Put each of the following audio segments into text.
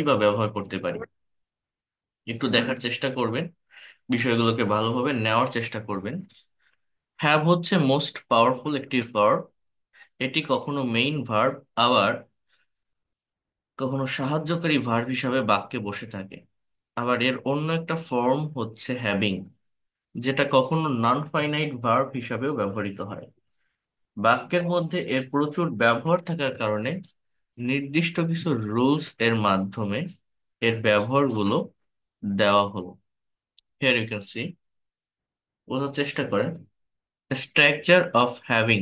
বা ব্যবহার করতে পারি। একটু দেখার চেষ্টা করবেন, বিষয়গুলোকে ভালোভাবে নেওয়ার চেষ্টা করবেন। হ্যাভ হচ্ছে মোস্ট পাওয়ারফুল একটি ভার্ব। এটি কখনো মেইন ভার্ব, আবার কখনো সাহায্যকারী ভার্ব হিসাবে বাক্যে বসে থাকে। আবার এর অন্য একটা ফর্ম হচ্ছে হ্যাভিং, যেটা কখনো নন ফাইনাইট ভার্ব হিসাবেও ব্যবহৃত হয়। বাক্যের মধ্যে এর প্রচুর ব্যবহার থাকার কারণে নির্দিষ্ট কিছু রুলস এর মাধ্যমে এর ব্যবহারগুলো দেওয়া হলো। হিয়ার ইউ ক্যান সি, বোঝার চেষ্টা করেন। স্ট্রাকচার অফ হ্যাভিং,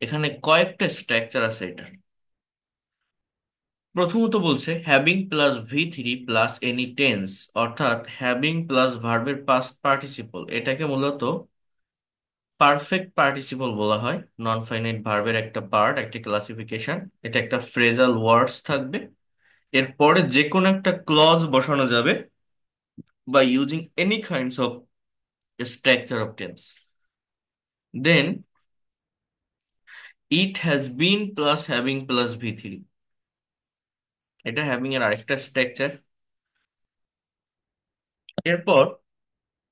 এখানে কয়েকটা স্ট্রাকচার আছে এটা। প্রথমত বলছে হ্যাভিং প্লাস ভি3 প্লাস এনি টেন্স, অর্থাৎ হ্যাভিং প্লাস ভার্বের পাস্ট পার্টিসিপল, এটাকে মূলত পারফেক্ট পার্টিসিপল বলা হয়। নন ফাইনাইট ভার্বের একটা পার্ট, একটা ক্লাসিফিকেশন। এটা একটা ফ্রেজাল ওয়ার্ডস থাকবে, এরপরে যে কোনো একটা ক্লজ বসানো যাবে বা using any kinds of structure of tense. Then it has been plus having plus ভি3, এটা হ্যাভিং এর আরেকটা স্ট্রাকচার। এরপর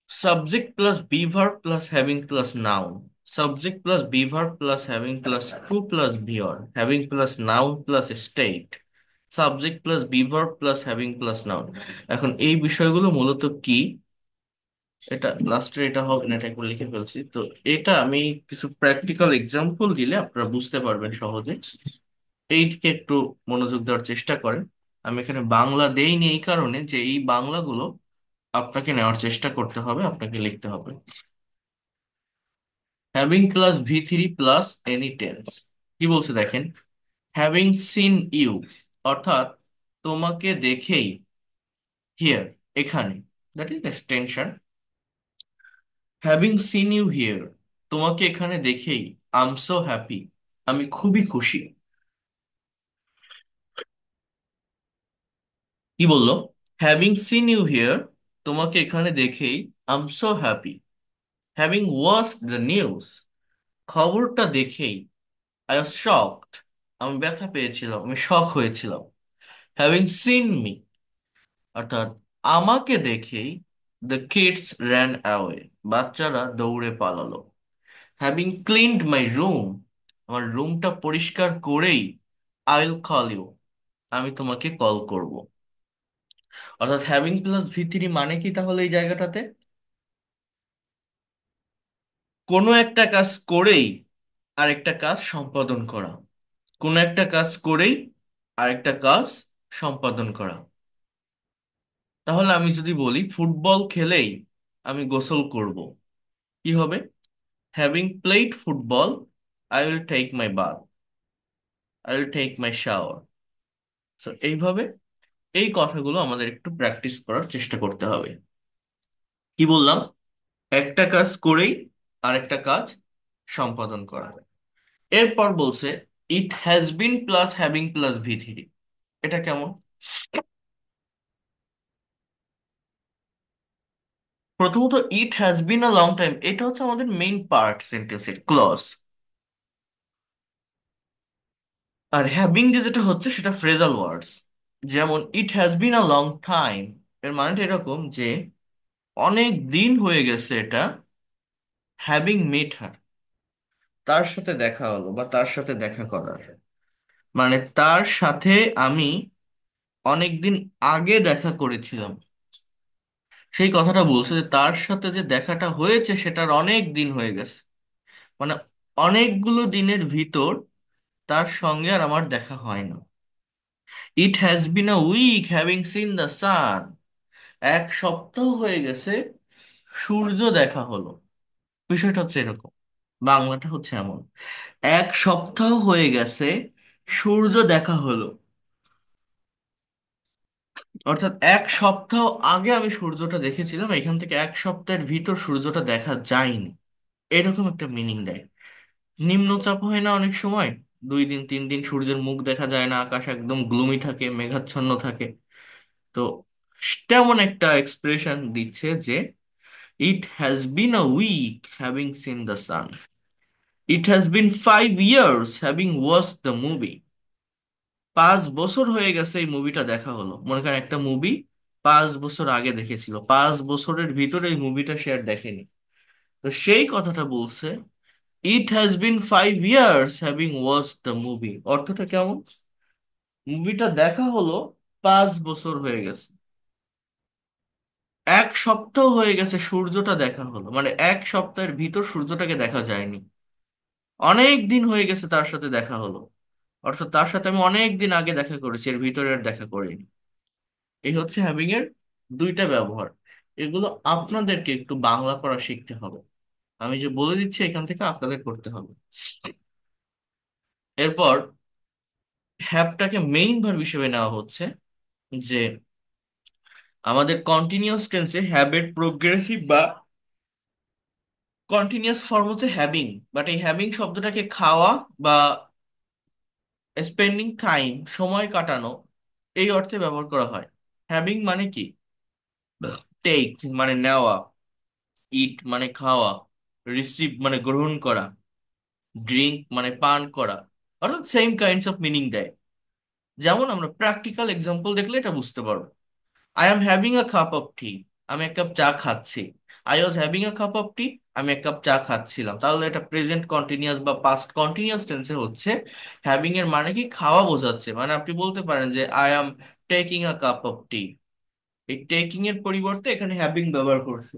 subject plus be verb plus having plus noun, subject plus be verb plus having plus to plus ভিওর, having plus noun plus state, subject plus be verb plus having plus noun. এখন এই বিষয়গুলো মূলত কি, এটা লাস্টে এটা হবে না, এটা একবার লিখে ফেলছি তো। এটা আমি কিছু প্র্যাকটিক্যাল এক্সাম্পল দিলে আপনারা বুঝতে পারবেন সহজে। এইদিকে একটু মনোযোগ দেওয়ার চেষ্টা করেন। আমি এখানে বাংলা দেইনি এই কারণে যে এই বাংলাগুলো আপনাকে নেওয়ার চেষ্টা করতে হবে, আপনাকে লিখতে হবে। হ্যাভিং প্লাস ভি3 প্লাস এনি টেন্স, কি বলছে দেখেন। হ্যাভিং সিন ইউ, অর্থাৎ তোমাকে দেখেই, হিয়ার এখানে, that is extension. Having seen you here, তোমাকে এখানে দেখেই, আই এম সো হ্যাপি, আমি খুবই খুশি। কি বললো? হ্যাভিং সিন ইউ হিয়ার, তোমাকে এখানে দেখেই, I am so happy. Having watched the news, খবরটা দেখেই, আই ওয়াজ শকড, আমি ব্যথা পেয়েছিলাম, আমি শক হয়েছিলাম। হ্যাভিং সিন মি, অর্থাৎ আমাকে দেখেই, দ্য কিডস র্যান অ্যাওয়ে, বাচ্চারা দৌড়ে পালালো। হ্যাভিং ক্লিনড মাই রুম, আমার রুমটা পরিষ্কার করেই, আই উইল কল ইউ, আমি তোমাকে কল করব। অর্থাৎ হ্যাভিং প্লাস ভি3 মানে কি তাহলে এই জায়গাটাতে? কোনো একটা কাজ করেই আরেকটা কাজ সম্পাদন করা, কোনো একটা কাজ করেই আরেকটা কাজ সম্পাদন করা। তাহলে আমি যদি বলি ফুটবল খেলেই আমি গোসল করব, কি হবে? Having played football, I will take my bath, I will take my shower. So এইভাবে এই কথাগুলো আমাদের একটু প্র্যাকটিস করার চেষ্টা করতে হবে। কি বললাম? একটা কাজ করেই আরেকটা কাজ সম্পাদন করা। এরপর বলছে it has been plus having plus ভি3, এটা কেমন? প্রথমত it has been a long time, এটা হচ্ছে আমাদের মেইন পার্ট সেন্টেন্সের ক্লজ। আর হ্যাভিং যে যেটা হচ্ছে সেটা ফ্রেজাল ওয়ার্ডস। যেমন it has been a long time, এর মানেটা এরকম যে অনেক দিন হয়ে গেছে এটা হ্যাভিং মেট হার, তার সাথে দেখা হলো বা তার সাথে দেখা করার, মানে তার সাথে আমি অনেক দিন আগে দেখা করেছিলাম। সেই কথাটা বলছে যে তার সাথে যে দেখাটা হয়েছে সেটার অনেক দিন হয়ে গেছে, মানে অনেকগুলো দিনের ভিতর তার সঙ্গে আর আমার দেখা হয় না। It has been a week having seen the sun, এক সপ্তাহ হয়ে গেছে সূর্য দেখা হলো। বিষয়টা হচ্ছে এরকম, বাংলাটা হচ্ছে এমন, এক সপ্তাহ হয়ে গেছে সূর্য দেখা হলো, অর্থাৎ এক সপ্তাহ আগে আমি সূর্যটা দেখেছিলাম, এখান থেকে এক সপ্তাহের ভিতর সূর্যটা দেখা যায়নি, এরকম একটা মিনিং দেয়। নিম্নচাপ হয় না অনেক সময়, 2 দিন 3 দিন সূর্যের মুখ দেখা যায় না, আকাশ একদম গ্লুমি থাকে, মেঘাচ্ছন্ন থাকে। তো তেমন একটা এক্সপ্রেশন দিচ্ছে যে it has been a week having seen the sun, it has been 5 years having watched the movie. 5 বছর হয়ে গেছে এই মুভিটা দেখা হলো, মনে করেন একটা মুভি 5 বছর আগে দেখেছিল, 5 বছরের ভিতরে এই মুভিটা সে আর দেখেনি। তো সেই কথাটা বলছে, it has been 5 years having watch the movie. অর্থটা কেমন? মুভিটা দেখা হলো, 5 বছর হয়ে গেছে। 1 সপ্তাহ হয়ে গেছে সূর্যটা দেখা হলো, মানে 1 সপ্তাহের ভিতর সূর্যটাকে দেখা যায়নি। অনেক দিন হয়ে গেছে তার সাথে দেখা হলো, অর্থাৎ তার সাথে আমি অনেক দিন আগে দেখা করেছি, এর ভিতরে আর দেখা করিনি। এই হচ্ছে হ্যাভিং এর দুইটা ব্যবহার। এগুলো আপনাদেরকে একটু বাংলা পড়া শিখতে হবে। আমি যে বলে দিচ্ছি এখান থেকে আপনাদের করতে হবে। এরপর হ্যাবটাকে মেইন ভার্ব হিসেবে নেওয়া হচ্ছে, যে আমাদের কন্টিনিউয়াস টেন্সে হ্যাবের প্রোগ্রেসিভ বা কন্টিনিউয়াস ফর্ম হচ্ছে হ্যাভিং। বাট এই হ্যাভিং শব্দটাকে খাওয়া বা স্পেন্ডিং টাইম, সময় কাটানো, এই অর্থে ব্যবহার করা হয়। হ্যাভিং মানে কি? টেক মানে নেওয়া, ইট মানে খাওয়া, রিসিভ মানে গ্রহণ করা, ড্রিঙ্ক মানে পান করা, অর্থাৎ সেম কাইন্ডস অফ মিনিং দেয়। যেমন আমরা প্র্যাকটিক্যাল এক্সাম্পল দেখলে এটা বুঝতে পারবো। I am having a cup of tea, আমি এক কাপ চা খাচ্ছি। I was having a cup of tea, আমি এক কাপ চা খাচ্ছিলাম। তাহলে এটা প্রেজেন্ট কন্টিনিউয়াস বা পাস্ট কন্টিনিউয়াস টেন্সে হচ্ছে। হ্যাভিং এর মানে কি? খাওয়া বোঝাচ্ছে। মানে আপনি বলতে পারেন যে I am taking a cup of tea. এই টেকিং এর পরিবর্তে এখানে হ্যাভিং ব্যবহার করছে,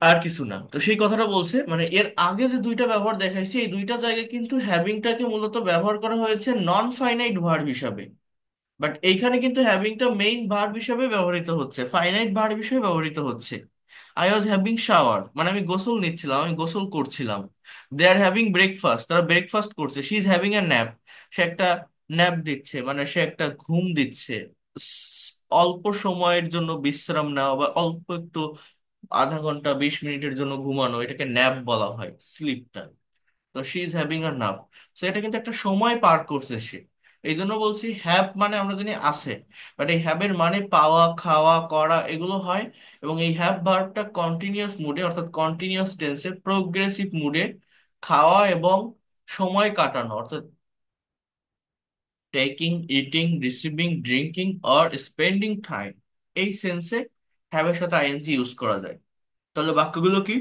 আর কিছু না। তো সেই কথাটা বলছে, মানে এর আগে যে দুইটা ব্যবহার দেখাইছি, এই দুইটা জায়গায় কিন্তু হ্যাভিংটাকে মূলত ব্যবহার করা হয়েছে নন ফাইনাইট ভার্ব হিসাবে। বাট এইখানে কিন্তু হ্যাভিংটা মেইন ভার্ব হিসেবে ব্যবহৃত হচ্ছে, ফাইনাইট ভার্ব হিসেবে ব্যবহৃত হচ্ছে। আই ওয়াজ হ্যাভিং শাওয়ার, মানে আমি গোসল নিচ্ছিলাম, আমি গোসল করছিলাম। দে আর হ্যাভিং ব্রেকফাস্ট, তারা ব্রেকফাস্ট করছে। She is having a nap, সে একটা ন্যাপ দিচ্ছে, মানে সে একটা ঘুম দিচ্ছে। অল্প সময়ের জন্য বিশ্রাম নেওয়া বা অল্প একটু আধা ঘন্টা 20 মিনিটের জন্য ঘুমানো, এটাকে ন্যাপ বলা হয়, স্লিপটা। তো শি ইজ হ্যাভিং আ নাপ। তো এটা কিন্তু একটা সময় পার করছে সে। এই জন্য বলছি হ্যাভ মানে আমরা জানি আছে, বাট এই হ্যাভের মানে পাওয়া, খাওয়া, করা, এগুলো হয়। এবং এই হ্যাভ ভার্বটা কন্টিনিউয়াস মুডে, অর্থাৎ কন্টিনিউয়াস টেন্সে প্রোগ্রেসিভ মুডে খাওয়া এবং সময় কাটানো, অর্থাৎ taking, eating, receiving, drinking or spending time, এই সেন্সে হ্যাভের সাথে আইএনজি ইউজ করা যায়। তাহলে বাক্যগুলো কি?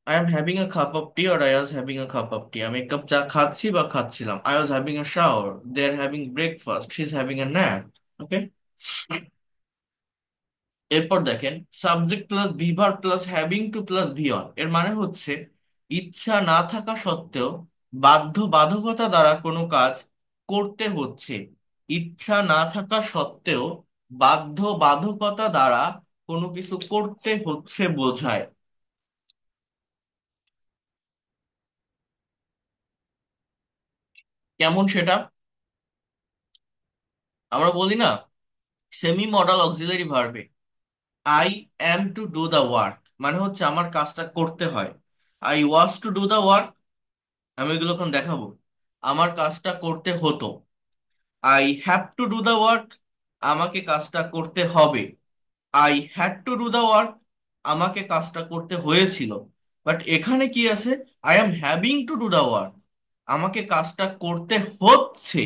I am having a cup of tea or I was having a cup of tea, আমি এক কাপ চা খাচ্ছি বা খাচ্ছিলাম। I was having a shower, they are having breakfast, she is having a nap. Okay. এরপর দেখেন, সাবজেক্ট প্লাস ভিভার প্লাস হ্যাভিং টু প্লাস ভিয়ন, এর মানে হচ্ছে ইচ্ছা না থাকা সত্ত্বেও বাধ্যকতা দ্বারা কোনো কাজ করতে হচ্ছে। ইচ্ছা না থাকা সত্ত্বেও বাধ্যকতা দ্বারা কোনো কিছু করতে হচ্ছে বোঝায়। কেমন সেটা? আমরা বলি না, সেমি মডাল অক্সিলারি ভার্বে I am to do the work, মানে হচ্ছে আমার কাজটা করতে হয়। I was to do the work, আমি এগুলো এখন দেখাবো, আমার কাজটা করতে হতো। I have to do the work, আমাকে কাজটা করতে হবে। I had to do the work, আমাকে কাজটা করতে হয়েছিল। বাট এখানে কি আছে? I am having to do the work, আমাকে কাজটা করতে হচ্ছে।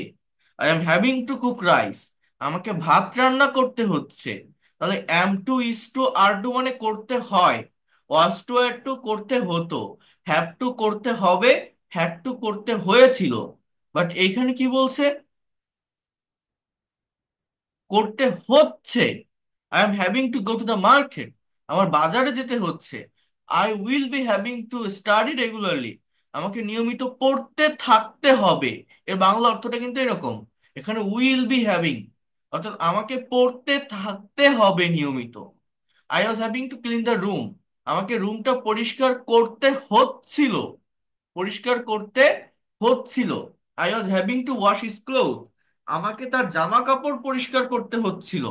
I am having to cook rice, আমাকে ভাত রান্না করতে হচ্ছে। তাহলে am to, is to, are to মানে করতে হয়, ওয়াজ টু আর টু করতে হতো, হ্যাভ টু করতে হবে, হ্যাড টু করতে হয়েছিল। বাট এইখানে কি বলছে? করতে হচ্ছে। I am having to go to the market, আমার বাজারে যেতে হচ্ছে। I will be having to study regularly, আমাকে নিয়মিত পড়তে থাকতে হবে। এর বাংলা অর্থটা কিন্তু এরকম। এখানে উইল বি হ্যাভিং, অর্থাৎ আমাকে পড়তে থাকতে হবে নিয়মিত। I was having to clean the room, আমাকে রুমটা পরিষ্কার করতে হচ্ছিল, পরিষ্কার করতে হচ্ছিল। I was having to wash his cloth, আমাকে তার জামা কাপড় পরিষ্কার করতে হচ্ছিল।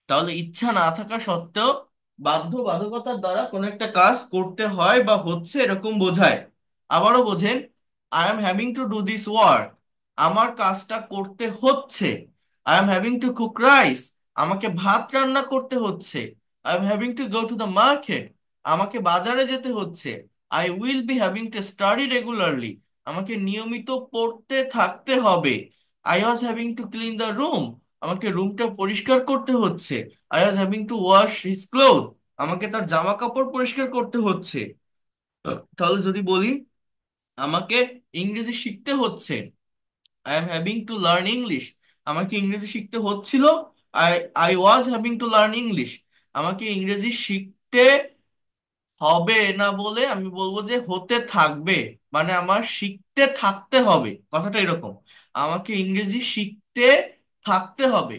তাহলে ইচ্ছা না থাকা সত্ত্বেও বাধ্যকতার দ্বারা কোনো একটা কাজ করতে হয় বা হচ্ছে, এরকম বোঝায়। আবারও বোঝেন, I am having to do this work, আমার কাজটা করতে হচ্ছে। I am having to cook rice, আমাকে ভাত রান্না করতে হচ্ছে। I am having to go to the market, আমাকে বাজারে যেতে হচ্ছে। I will be having to study regularly, আমাকে নিয়মিত পড়তে থাকতে হবে। I was having to clean the room, আমাকে রুমটা পরিষ্কার করতে হচ্ছে। I was having to wash his cloth, আমাকে তার জামা কাপড় পরিষ্কার করতে হচ্ছে। তাহলে যদি বলি আমাকে ইংরেজি শিখতে হচ্ছে, I am having to learn English, আমাকে ইংরেজি শিখতে হচ্ছিল। I I was having to learn English, আমাকে ইংরেজি শিখতে হবে না বলে আমি বলবো যে হতে থাকবে। মানে আমার শিখতে থাকতে হবে, কথাটা এরকম। আমাকে ইংরেজি শিখতে থাকতে হবে।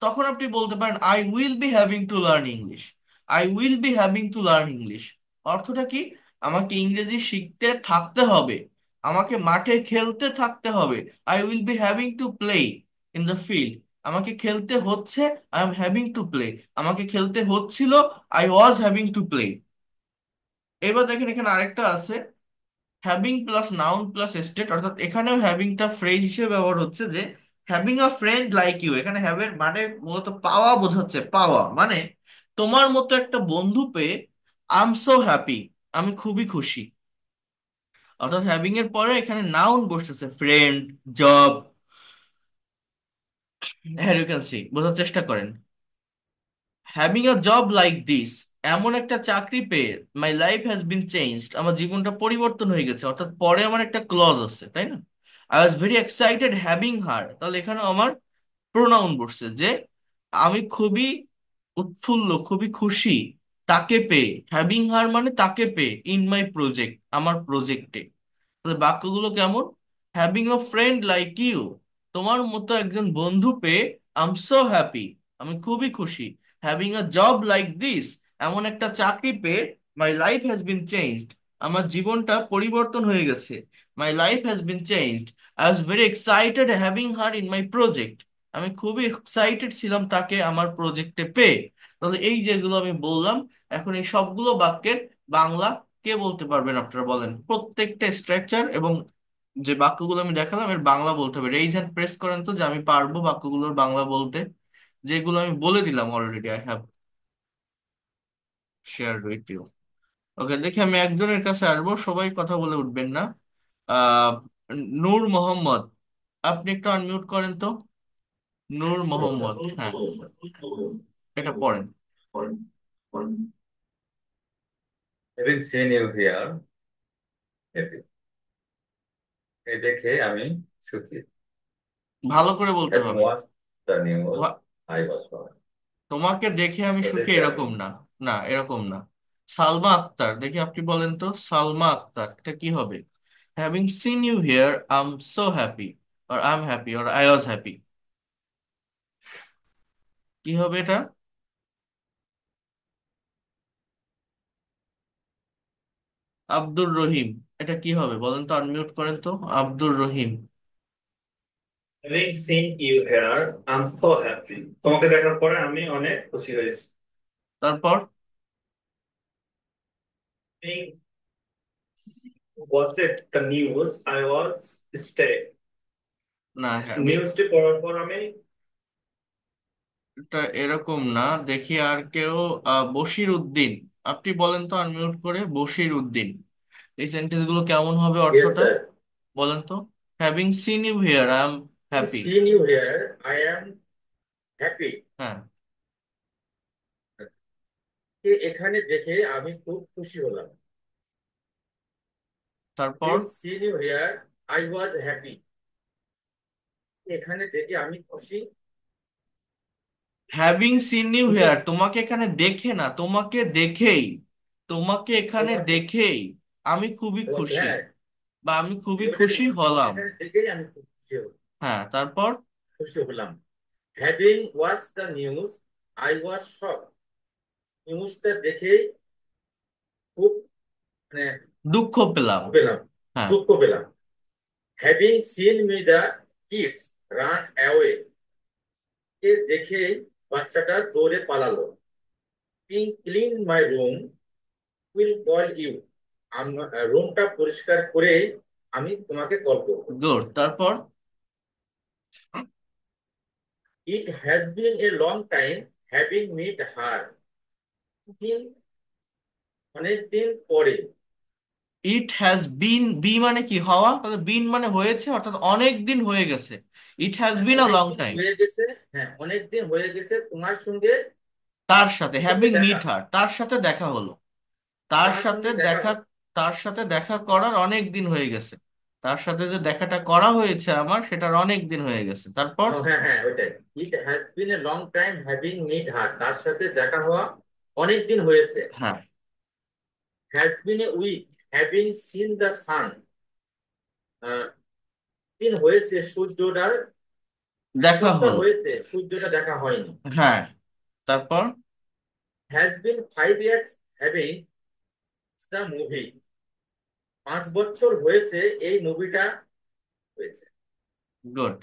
তখন আপনি বলতে পারেন I will be having to learn English. I will be having to learn English অর্থটা কি? আমাকে ইংরেজি শিখতে থাকতে হবে, আমাকে মাঠে খেলতে থাকতে হবে। I will be having to play in the field, আমাকে খেলতে হচ্ছে। I am having to play, আমাকে খেলতে হচ্ছিল। I was having to play. এবার দেখেন এখানে আরেকটা আছে, having plus noun plus state, অর্থাৎ এখানেও হ্যাভিংটা ফ্রেজ হিসেবে ব্যবহার হচ্ছে যে having a friend like you. এখানে হ্যাভের মানে মূলত পাওয়া বোঝাচ্ছে, পাওয়া মানে তোমার মতো একটা বন্ধু পেয়ে আই এম সো হ্যাপি, আমি খুবই খুশি। অর্থাৎ হ্যাভিং এর পরে এখানে নাউন বসতেছে, ফ্রেন্ড, জব। হ্যাঁ, ইউ ক্যান সি, বোঝার চেষ্টা করেন। Having a job like this, এমন একটা চাকরি পেয়ে my life has been changed, আমার জীবনটা পরিবর্তন হয়ে গেছে। অর্থাৎ পরে আমার একটা ক্লজ আছে, তাই না? I was very excited having her, তাহলে এখানে আমার প্রোনাউন বসছে যে আমি খুবই উৎফুল্ল, খুবই খুশি তাকে পেয়ে। হ্যাভিং হার মানে তাকে পেয়ে, ইন মাই প্রজেক্ট, আমার প্রজেক্টে। তাহলে বাক্যগুলো কেমন? Having a friend like you, তোমার মতো একজন বন্ধু পেয়ে আই এম সো হ্যাপি, আমি খুবই খুশি। Having a job like this, এমন একটা চাকরি পেয়ে my life has been changed, আমার জীবনটা পরিবর্তন হয়ে গেছে। My life has been changed. I was very excited having her in my project, আমি খুবই এক্সাইটেড ছিলাম তাকে আমার প্রজেক্টে পেয়ে। তাহলে এই যেগুলো আমি বললাম, এখন এই সবগুলো বাক্যের বাংলা কে বলতে পারবেন আপনারা বলেন? প্রত্যেকটা স্ট্রাকচার এবং যে বাক্যগুলো আমি দেখালাম এর বাংলা বলতে হবে। রেইজ হ্যান্ড প্রেস করেন তো যে আমি পারবো বাক্যগুলোর বাংলা বলতে, যেগুলো আমি বলে দিলাম already. I have share with you. Okay, দেখি আমি একজনের কাছে আসবো, সবাই কথা বলে উঠবেন না। আহ নূর মোহাম্মদ, আপনি একটু আনমিউট করেন তো। নূর মোহাম্মদ, হ্যাঁ, এটা পড়েন। Having seen you here, happy. এই দেখে আমি সুখী। ভালো করে বলতে Having হবে। watched the news, ভা- I was proud. তোমাকে দেখে আমি তো সুখী, দেখে আমি এরকম না। না, এরকম না। সালমা আক্তার, দেখি আপনি বলেন তো। সালমা আক্তার, এটা কি হবে? Having seen you here I am so happy, or I am happy, or I was happy, কি হবে এটা? আব্দুর রহিম, এটা কি হবে বলেন তো, আনমিউট করেন তো। Abdur Rahim. Having seen you here, I'm so happy. তোমাকে দেখার পরে আমি অনেক খুশি হয়েছি। তারপর Having watched the news, I was stay. না, হ্যাভিং, নিউজটি পড়ার পর আমি এটা এরকম না। দেখি আর কেউ। বশির উদ্দিন, আপনি বলেন তো আনমিউট করে। বশির উদ্দিন, এই সেন্টেন্স গুলো কেমন হবে Yes, অর্থটা sir. বলেন তো। Having seen you here I am happy. Seeing you here, I am happy. হ্যাঁ, এখানে দেখে আমি খুব খুশি হলাম। তারপর Having seen you here, I was happy. এখানে দেখে আমি খুশি হ্যাভিং সিন ইউ খুশি হিয়ার, তোমাকে এখানে দেখে না, তোমাকে দেখেই, তোমাকে এখানে তোমাকে দেখেই আমি খুবই তোমাকে খুশি, হ্যাঁ বা আমি খুবই ওইটা খুশি ঠিক। তোমাকে হলাম। এখানে দেখেই আমি খুব হ্যাঁ, তারপর খুশি হলাম। Having watched the news, I was shocked. নিউজটা দেখেই খুব মানে দুঃখ পেলাম। পেলাম, হ্যাঁ, দুঃখ পেলাম। Having seen me the kids run away. দেখেই বাচ্চাটা দৌড়ে পালালো। Clean my room will call you, রুমটা পরিষ্কার করে আমি তোমাকে কল করব। গুড। তারপর it has been a long time having meet her, দিন অনেক দিন পরে ইট হ্যাজ বিন, বি মানে কি, হওয়া, তাহলে বিন মানে হয়েছে, অর্থাৎ অনেক দিন হয়ে গেছে। ইট হ্যাজ বিন আ লং অনেকদিন টাইম। হয়ে গেছে। হ্যাঁ, অনেকদিন হয়ে গেছে তোমার সঙ্গে, তার সাথে, কি সঙ্গে হ্যাভিং দেখা, মিট হার, তার সাথে দেখা হলো। তার তার সাথে সঙ্গে দেখা দেখা, হলো। তার সাথে দেখা করার অনেক দিন হয়ে গেছে। তার সাথে যে দেখাটা করা হয়েছে আমার, সেটার অনেক দিন হয়ে গেছে। তারপর, ও হ্যাঁ হ্যাঁ, ওইটাই। It has been a long time having meet her, তার সাথে দেখা হওয়া অনেক দিন হয়েছে। হ্যাঁ, has been a week having seen the sun, দিন হয়েছে সূর্যটা, এক দেখা সপ্তাহ হলো। হয়েছে সূর্যটা দেখা হয়নি। হ্যাঁ, তারপর, has been 5 years having the movie, 5 বছর হয়েছে এই মুভিটা হয়েছে। গুড।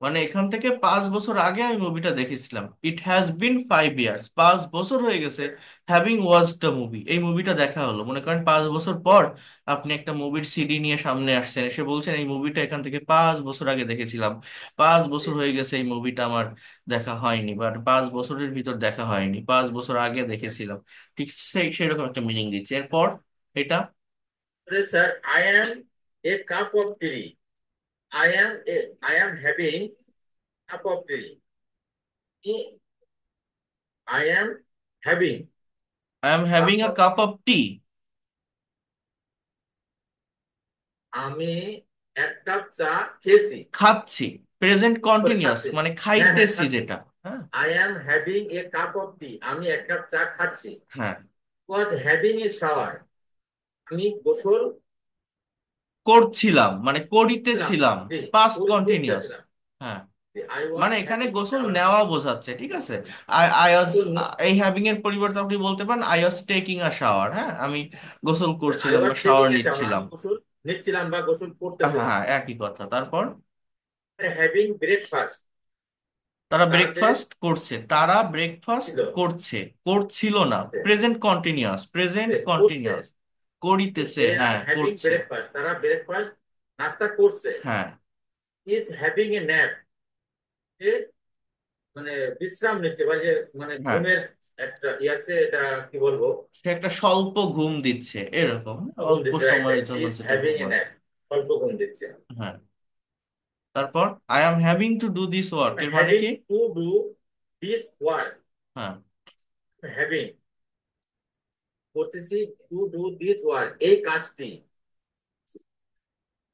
মানে এখান থেকে 5 বছর আগে আমি মুভিটা দেখেছিলাম। ইট হ্যাজ বিন 5 ইয়ার্স, 5 বছর হয়ে গেছে হ্যাভিং ওয়াচ দ্য মুভি, এই মুভিটা দেখা হলো। মনে করেন 5 বছর পর আপনি একটা মুভির সিডি নিয়ে সামনে আসছেন, এসে বলছেন এই মুভিটা এখান থেকে 5 বছর আগে দেখেছিলাম, 5 বছর হয়ে গেছে এই মুভিটা আমার দেখা হয়নি, বাট 5 বছরের ভিতর দেখা হয়নি, 5 বছর আগে দেখেছিলাম। ঠিক সেই সেরকম একটা মিনিং দিচ্ছে। এরপর এটা, sir, I am a cup of tea, I am having cup of tea, I am having I am cup having a of, cup of tea, আমি এক কাপ চা খেয়েছি। খাচ্ছি, প্রেজেন্ট সরি, কন্টিনিউয়াস খাচ্ছি। মানে হ্যাঁ হ্যাঁ, খাইতেছি খাচ্ছি। যেটা। হ্যাঁ, I am having a cup of tea, আমি এক কাপ চা খাচ্ছি। হ্যাঁ, ওয়াজ হ্যাভিং এ শাওয়ার, আমি গোসল করছিলাম মানে ছিলাম। করিতেছিলাম, জি, পাস্ট কন্টিনিউয়াস। করতেছিলাম। হ্যাঁ, আই ওয়াজ মানে এখানে হ্যাভিং এ গোসল শাওয়ার, নেওয়া বোঝাচ্ছে, ঠিক আছে। আই আই ওয়াজ, গোসল, এই হ্যাভিং এর পরিবর্তে আপনি বলতে পারেন I was taking a shower. হ্যাঁ, আমি গোসল আই করছিলাম বা ওয়াজ শাওয়ার টেকিং এ শাওয়ার, নিচ্ছিলাম। আমি গোসল নিচ্ছিলাম বা গোসল হ্যাঁ করতেছিলাম। হ্যাঁ, একই কথা। তারপর, হ্যাভিং ব্রেকফাস্ট, তারা তাদের ব্রেকফাস্ট করছে, তারা ব্রেকফাস্ট ছিল, করছে, করছিল না, প্রেজেন্ট কন্টিনিউয়াস, প্রেজেন্ট করছে। কন্টিনিউয়াস, করিতেছে, দে আর হ্যাঁ হ্যাভিং করছে। ব্রেকফাস্ট, তারা ব্রেকফাস্ট নাস্তা করছে। হ্যাঁ, ইজ হ্যাভিং এ ন্যাপ, সে মানে বিশ্রাম নিচ্ছে, বা যে মানে হ্যাঁ, ঘুমের একটা আছে, এটা কি বলবো, সে একটা স্বল্প ঘুম দিচ্ছে, এরকম ঘুম অল্প দিচ্ছে, রাইট সময়ের রাইট, সি জন্য ইজ যেটাকে হ্যাভিং এ বলে। ন্যাপ, অল্প ঘুম দিচ্ছে। হ্যাঁ, তারপর, I am having to do this work এর মানে হ্যাভিং কি? টু ডু দিস ওয়ার্ক, হ্যাঁ, হ্যাভিং করতেছি, টু ডু দিস ওয়ার্ক এই কাজটি,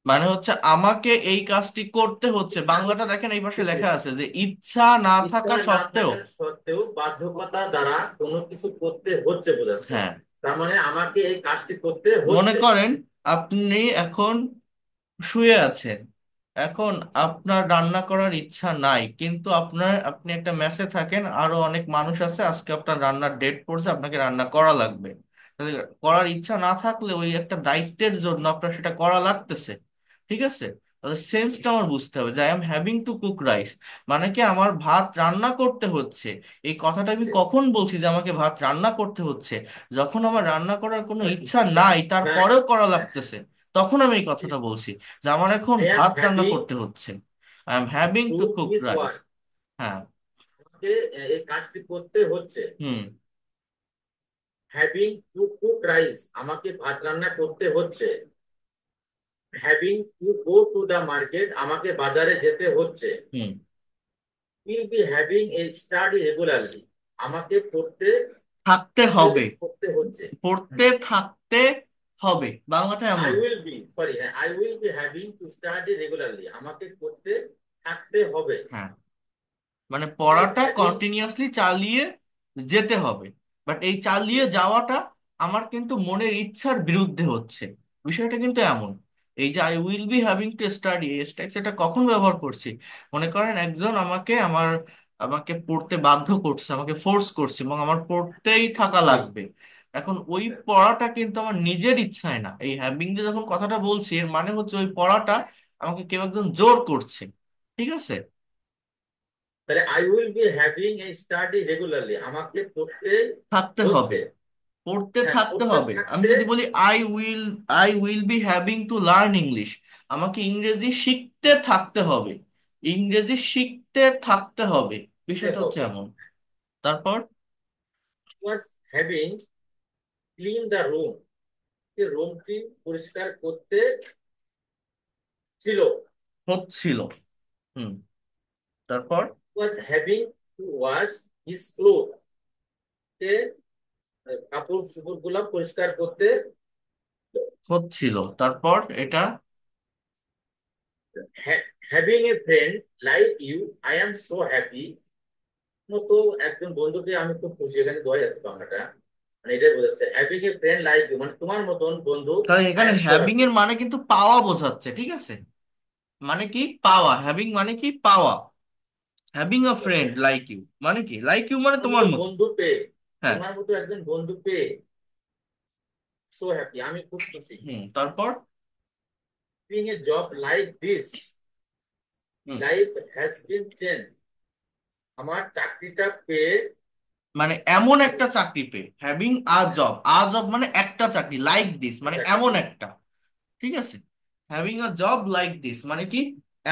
মানে হচ্ছে আমাকে এই কাজটি করতে হচ্ছে। ইচ্ছা বাংলাটা দেখেন, এই পাশে করতে লেখা হচ্ছে। আছে যে ইচ্ছা না ইচ্ছা থাকা না সত্ত্বেও। থাকা সত্ত্বেও বাধ্যকতা দ্বারা কোনো কিছু করতে হচ্ছে বোঝাচ্ছে। হ্যাঁ, তার মানে আমাকে এই কাজটি করতে মনে হচ্ছে। করেন আপনি এখন শুয়ে আছেন, এখন আপনার রান্না করার ইচ্ছা নাই, কিন্তু আপনি একটা মেসে থাকেন, আরো অনেক মানুষ আছে, আজকে আপনার রান্নার ডেট পড়ছে, আপনাকে রান্না করা লাগবে। তাহলে করার ইচ্ছা না থাকলে ওই একটা দায়িত্বের জন্য আপনার সেটা করা লাগতেছে, ঠিক আছে। তাহলে সেন্সটা আমার বুঝতে হবে যে I am having to cook rice, মানে কি আমার ভাত রান্না করতে হচ্ছে। এই কথাটা আমি কখন বলছি যে আমাকে ভাত রান্না করতে হচ্ছে? যখন আমার রান্না করার কোনো ইচ্ছা ইচ্ছা নাই, নাই, তারপরেও করা লাগতেছে, তখন আমি এই কথাটা বলছি যে আমার এখন আই অ্যাম ভাত রান্না হ্যাভিং করতে হচ্ছে। I am having to to cook this rice. Work, হ্যাঁ। আমাকে এই কাজটি করতে হচ্ছে। Hmm. Having to cook rice, আমাকে ভাত রান্না করতে হচ্ছে। Having to go to the market, আমাকে বাজারে যেতে হচ্ছে। Hmm, will be having a study regularly, আমাকে পড়তে থাকতে হবে, করতে হচ্ছে। পড়তে থাকতে হবে, বাংলাটা আই এমন। উইল বি, সরি, হ্যাঁ, I will be having to study regularly, আমাকে করতে থাকতে হবে। হ্যাঁ, মানে ইজ পড়াটা হ্যাভিং, কন্টিনিউয়াসলি চালিয়ে যেতে হবে, বাট এই চালিয়ে যাওয়াটা আমার কিন্তু মনের ইচ্ছার বিরুদ্ধে হচ্ছে। বিষয়টা কিন্তু এমন। এই যে I will be having to study, এটা কখন ব্যবহার করছি? মনে করেন একজন আমাকে পড়তে বাধ্য করছে, আমাকে ফোর্স করছে, এবং আমার পড়তেই থাকা লাগবে। এখন ওই পড়াটা কিন্তু আমার নিজের ইচ্ছায় না। এই হ্যাভিং যে যখন কথাটা বলছি, এর মানে হচ্ছে ওই পড়াটা আমাকে কেউ একজন জোর করছে, ঠিক আছে। তাহলে I will be having a study regularly, আমাকে পড়তে থাকতে হবে, হচ্ছে। পড়তে হ্যাঁ, থাকতে পড়তে হবে। আমি থাকতে, যদি বলি I will be having to learn English, আমাকে ইংরেজি শিখতে থাকতে হবে, ইংরেজি শিখতে থাকতে হবে। বিষয়টা হচ্ছে হবে। এমন। তারপর, was having clean the room, রুমটি পরিষ্কার করতে ছিল। হচ্ছিল। হুম, তারপর was having to wash his cloth, তে কাপড় চোপড় গুলা পরিষ্কার করতে। হচ্ছিল, তারপর এটা having a friend like you I am so happy, মতো একজন বন্ধুকে আমি খুব খুশি, এখানে দোয়াই আছে বাংলাটা, মানে এটাই বোঝাচ্ছে having a friend like you, মানে তোমার মতন বন্ধু। তাহলে আই এখানে এম সো হ্যাভিং হ্যাপি। এর মানে কিন্তু পাওয়া বোঝাচ্ছে, ঠিক আছে? মানে কি পাওয়া, হ্যাভিং মানে কি পাওয়া। Having a friend like you মানে কি, লাইক ইউ মানে তোমার তোমার মতো মতো। বন্ধু পেয়ে, হ্যাঁ। তোমার মতো একজন বন্ধু পেয়ে সো হ্যাপি, আমি খুব খুশি। হুম, তারপর being a job like this hmm, life has been change, আমার চাকরিটা পেয়ে। মানে এমন একটা চাকরি পেয়ে, having a job, a job মানে একটা চাকরি, লাইক দিস মানে এমন একটা, ঠিক আছে? Having a job like this মানে কি,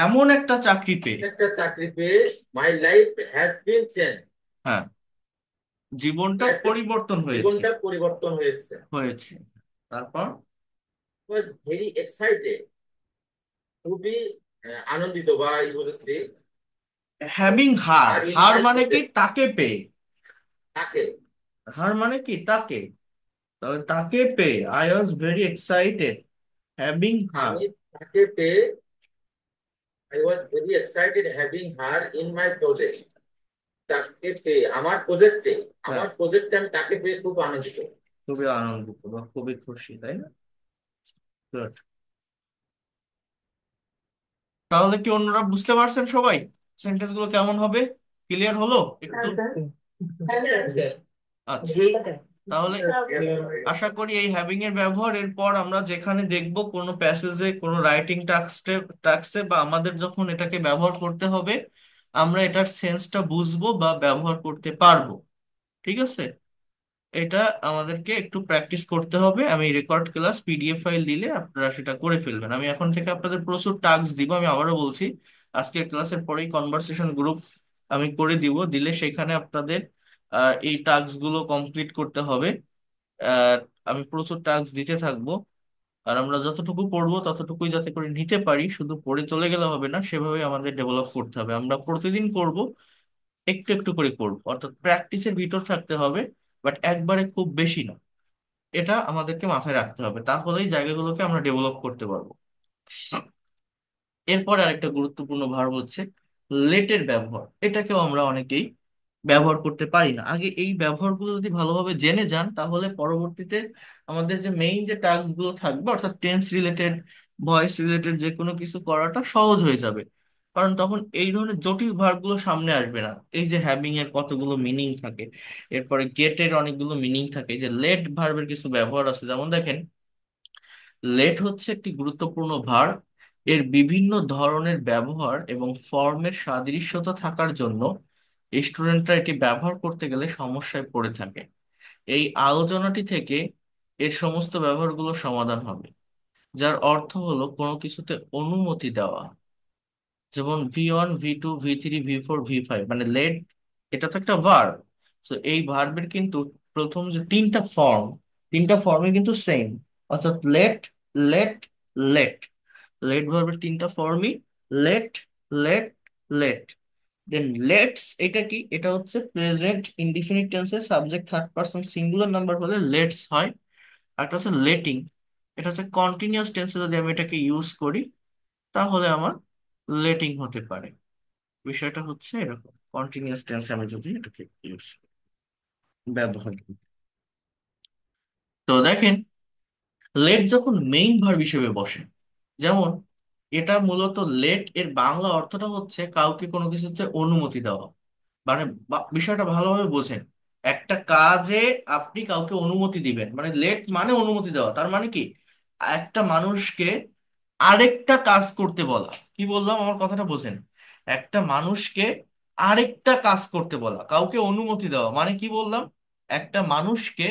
এমন একটা চাকরি পেয়ে। একটা চাকরি পেয়ে my life has been change, হ্যাঁ, জীবনটা লাইফটা, পরিবর্তন হয়েছে। জীবনটা পরিবর্তন হয়েছে। হয়েছে, তারপর ওয়াজ ভেরি এক্সাইটেড, খুবই আনন্দিত বা ই বোঝাচ্ছি। Having her, R in her মাই মানে কি প্রজেক্ট, তাকে পেয়ে। তাকে, হার মানে কি তাকে, তাহলে তাকে পেয়ে I was very excited having her. আমি তাকে পেয়ে, I was very excited having her in my project, তাকে পেয়ে আমার প্রজেক্টে, হ্যাঁ, আমার প্রজেক্টে আমি তাকে পেয়ে খুব আনন্দিত। খুবই আনন্দিত বা খুবই খুশি, তাই না? Good. তাহলে কি অন্যরা বুঝতে পারছেন সবাই সেন্টেন্স গুলো কেমন হবে? ক্লিয়ার হলো একটু? আচ্ছা, তাহলে আশা করি এই হ্যাভিং এর ব্যবহার এরপর আমরা যেখানে দেখব কোনো প্যাসেজে, কোনো রাইটিং টাস্কে টাস্কে বা আমাদের যখন এটাকে ব্যবহার করতে হবে, আমরা এটার সেন্সটা বুঝবো বা ব্যবহার করতে পারবো, ঠিক আছে? এটা আমাদেরকে একটু প্র্যাকটিস করতে হবে। আমি রেকর্ড ক্লাস পিডিএফ ফাইল দিলে আপনারা সেটা করে ফেলবেন। আমি এখন থেকে আপনাদের প্রচুর টাস্ক দিব, আমি আবারও বলছি, আজকের ক্লাসের পরেই কনভারসেশন গ্রুপ আমি করে দিব, দিলে সেখানে আপনাদের এই টাস্ক গুলো কমপ্লিট করতে হবে। আহ, আমি প্রচুর টাস্ক দিতে থাকবো, আর আমরা যতটুকু পড়বো ততটুকুই যাতে করে নিতে পারি, শুধু পড়ে চলে গেলে হবে না, সেভাবে আমাদের ডেভেলপ করতে হবে। আমরা প্রতিদিন করব, একটু একটু করে করবো, অর্থাৎ প্র্যাকটিসের ভিতর থাকতে হবে, বাট একবারে খুব বেশি না। এটা আমাদেরকে মাথায় রাখতে হবে, তাহলেই জায়গাগুলোকে আমরা ডেভেলপ করতে পারবো। এরপর আরেকটা গুরুত্বপূর্ণ ভার্ব হচ্ছে লেটের ব্যবহার। এটাকেও আমরা অনেকেই ব্যবহার করতে পারি না। আগে এই ব্যবহারগুলো যদি ভালোভাবে জেনে যান, তাহলে পরবর্তীতে আমাদের যে মেইন যে টাস্ক গুলো থাকবে, অর্থাৎ টেন্স রিলেটেড, ভয়েস রিলেটেড যে কোনো কিছু করাটা সহজ হয়ে যাবে। কারণ তখন এই ধরনের জটিল ভার্বগুলো সামনে আসবে না। এই যে হ্যাভিং এর কতগুলো মিনিং থাকে, এরপরে গেটের অনেকগুলো মিনিং থাকে, এই যে লেট ভার্বের কিছু ব্যবহার আছে, যেমন দেখেন, লেট হচ্ছে একটি গুরুত্বপূর্ণ ভার্ব। এর বিভিন্ন ধরনের ব্যবহার এবং ফর্মের সাদৃশ্যতা থাকার জন্য স্টুডেন্টরা এটি ব্যবহার করতে গেলে সমস্যায় পড়ে থাকে। এই আলোচনাটি থেকে এর সমস্ত ব্যবহারগুলো সমাধান হবে, যার অর্থ হলো কোনো কিছুতে অনুমতি দেওয়া। যেমন V1, V2, V3, V4, V5, মানে লেট, এটা তো একটা ভার্ব। তো এই ভার্বের কিন্তু প্রথম যে তিনটা ফর্ম, তিনটা ফর্মে কিন্তু সেম, অর্থাৎ লেট, লেট, লেট। লেট ভার্বের তিনটা ফর্মই let, let, let. Then lets, এটা কি, এটা হচ্ছে প্রেজেন্ট ইনডিফিনিট টেন্সে subject third person singular number হলে লেটস হয়। আর একটা হচ্ছে লেটিং, এটা হচ্ছে কন্টিনিউয়াস টেন্সে যদি আমি এটাকে ইউজ করি, তাহলে আমার লেটিং হতে পারে। বিষয়টা হচ্ছে এরকম, কন্টিনিউয়াস টেন্সে আমি যদি এটাকে ইউজ ব্যবহার করি। তো দেখেন, লেট যখন মেইন ভার্ব হিসেবে বসে, যেমন এটা মূলত লেট এর বাংলা অর্থটা হচ্ছে কাউকে কোনো কিছুতে অনুমতি দেওয়া। মানে বিষয়টা ভালোভাবে বোঝেন, একটা কাজে আপনি কাউকে অনুমতি দিবেন, মানে লেট মানে অনুমতি দেওয়া। তার মানে কি, একটা মানুষকে আরেকটা কাজ করতে বলা। কি বললাম, আমার কথাটা বোঝেন? একটা মানুষকে আরেকটা কাজ করতে বলা, কাউকে অনুমতি দেওয়া মানে কি বললাম, একটা মানুষকে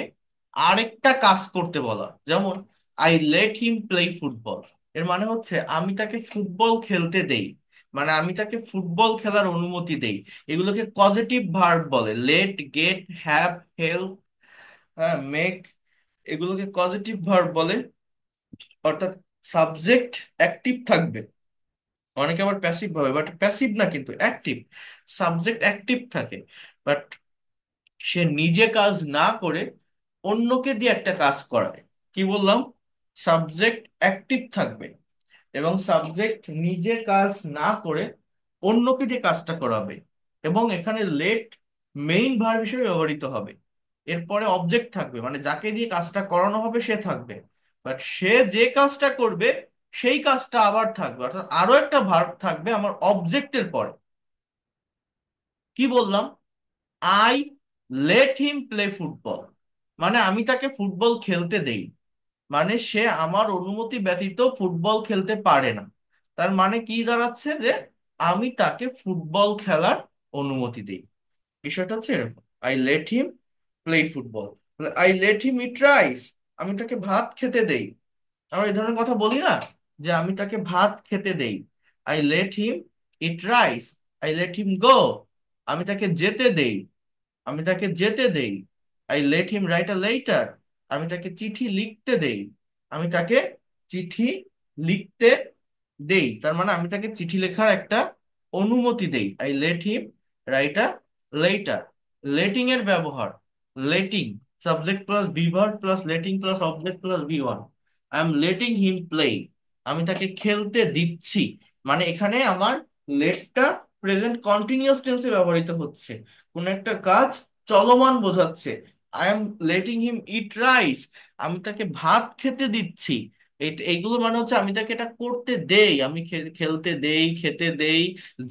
আরেকটা কাজ করতে বলা। যেমন I let him play football, এর মানে হচ্ছে আমি তাকে ফুটবল খেলতে দেই, মানে আমি তাকে ফুটবল খেলার অনুমতি দেই। এগুলোকে পজিটিভ ভার্ব বলে, লেট, গেট, হ্যাভ, হেল্প, হ্যাঁ, মেক, এগুলোকে কজেটিভ ভার্ব বলে। অর্থাৎ সাবজেক্ট অ্যাক্টিভ থাকবে, অনেকে আবার প্যাসিভ ভাবে, বাট প্যাসিভ না, কিন্তু অ্যাক্টিভ। সাবজেক্ট অ্যাক্টিভ থাকে, বাট সে নিজে কাজ না করে অন্যকে দিয়ে একটা কাজ করায়। কি বললাম? সাবজেক্ট অ্যাক্টিভ থাকবে এবং সাবজেক্ট নিজে কাজ না করে অন্যকে দিয়ে কাজটা করাবে, এবং এখানে লেট মেইন ভার্ব হিসেবে ব্যবহৃত হবে। এরপরে অবজেক্ট থাকবে, মানে যাকে দিয়ে কাজটা করানো হবে সে থাকবে, বাট সে যে কাজটা করবে সেই কাজটা আবার থাকবে, অর্থাৎ আরো একটা ভার্ব থাকবে আমার অবজেক্টের পরে। কি বললাম? I let him play football, মানে আমি তাকে ফুটবল খেলতে দেই, মানে সে আমার অনুমতি ব্যতীত ফুটবল খেলতে পারে না। তার মানে কি দাঁড়াচ্ছে, যে আমি তাকে ফুটবল খেলার অনুমতি দিই। বিষয়টা হচ্ছে এরকম, I let him play football, I let him eat rice, আমি তাকে ভাত খেতে দেই। আমরা এই ধরনের কথা বলি না, যে আমি তাকে ভাত খেতে দেই। I let him eat rice, I let him go, আমি তাকে যেতে দেই, আমি তাকে যেতে দেই। I let him write a letter, আমি তাকে চিঠি লিখতে দেই, আমি তাকে চিঠি লিখতে দেই। তার মানে আমি তাকে চিঠি লেখার একটা অনুমতি দেই। I let him write a letter. Letting এর ব্যবহার, letting subject plus be verb plus letting plus object plus be one. I am letting him play, আমি তাকে খেলতে দিচ্ছি, মানে এখানে আমার লেটটা প্রেজেন্ট কন্টিনিউয়াস টেন্সে ব্যবহৃত হচ্ছে, কোন একটা কাজ চলমান বোঝাচ্ছে। I am letting him eat rice, আমি তাকে ভাত খেতে দিচ্ছি। এইগুলো মানে হচ্ছে আমি তাকে এটা করতে দেই, আমি খেলতে দেই, খেতে দেই,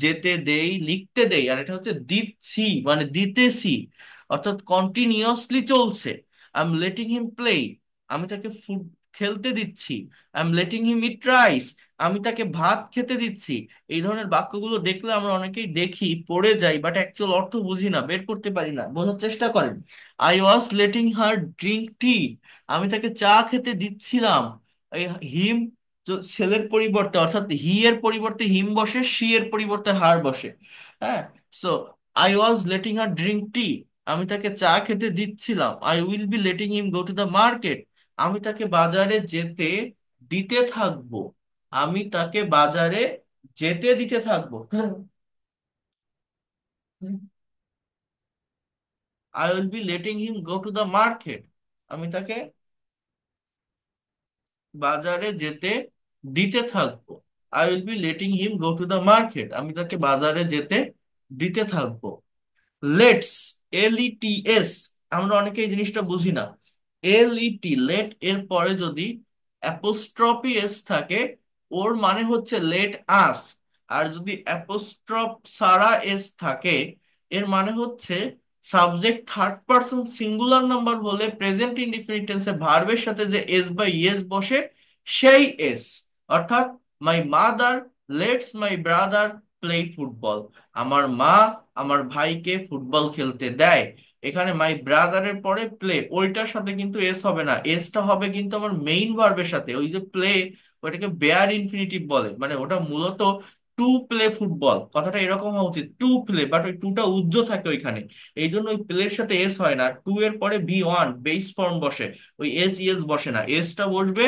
যেতে দেই, লিখতে দেই। আর এটা হচ্ছে দিচ্ছি, মানে দিতেছি, অর্থাৎ কন্টিনিউয়াসলি চলছে। I am letting him play, আমি তাকে ফুড খেলতে দিচ্ছি। I am letting him eat rice, আমি তাকে ভাত খেতে দিচ্ছি। এই ধরনের বাক্যগুলো দেখলে আমরা অনেকেই দেখি, পড়ে যাই, বাট অ্যাকচুয়াল অর্থ বুঝি না, বের করতে পারি না, বোঝার চেষ্টা করেন। I was letting her drink tea, আমি তাকে চা খেতে দিচ্ছিলাম। এই হিম ছেলের পরিবর্তে, অর্থাৎ হি এর পরিবর্তে হিম বসে, শি এর পরিবর্তে হার বসে। হ্যাঁ, so I was letting her drink tea, আমি তাকে চা খেতে দিচ্ছিলাম। I will B letting him go to the market, আমি তাকে বাজারে যেতে দিতে থাকবো, আমি তাকে বাজারে যেতে দিতে থাকবো। I will B letting him go to the market, আমি তাকে বাজারে যেতে দিতে থাকবো। I will B letting him go to the market, আমি তাকে বাজারে যেতে দিতে থাকবো। লেটস, LETS, আমরা অনেকে এই জিনিসটা বুঝি না। LET, লেট এর পরে যদি অ্যাপোস্ট্রফি এস থাকে, ওর মানে হচ্ছে লেট আস। আর যদি অ্যাপোস্ট্রফ সারা এস থাকে, এর মানে হচ্ছে subject third person singular number হলে প্রেজেন্ট ইনডিফিনিট টেন্সে ভার্বের সাথে যে এস বা ইয়েস বসে, সেই এস। অর্থাৎ মাই mother lets my brother play football, আমার মা আমার ভাইকে ফুটবল খেলতে দেয়। এখানে মাই ব্রাদারের পরে প্লে, ওইটার সাথে কিন্তু এস হবে না, এসটা হবে কিন্তু আমার মেইন ভার্বের সাথে। ওই যে প্লে, ওটাকে বেয়ার ইনফিনিটিভ বলে, মানে ওটা মূলত টু প্লে ফুটবল, কথাটা এরকম হওয়া উচিত, টু প্লে, বাট ওই টুটা উজ্জ্ব থাকে ওইখানে, এই জন্য ওই প্লের সাথে এস হয় না। টু এর পরে B1 বেস ফর্ম বসে, ওই এস ইএস বসে না, এসটা বসবে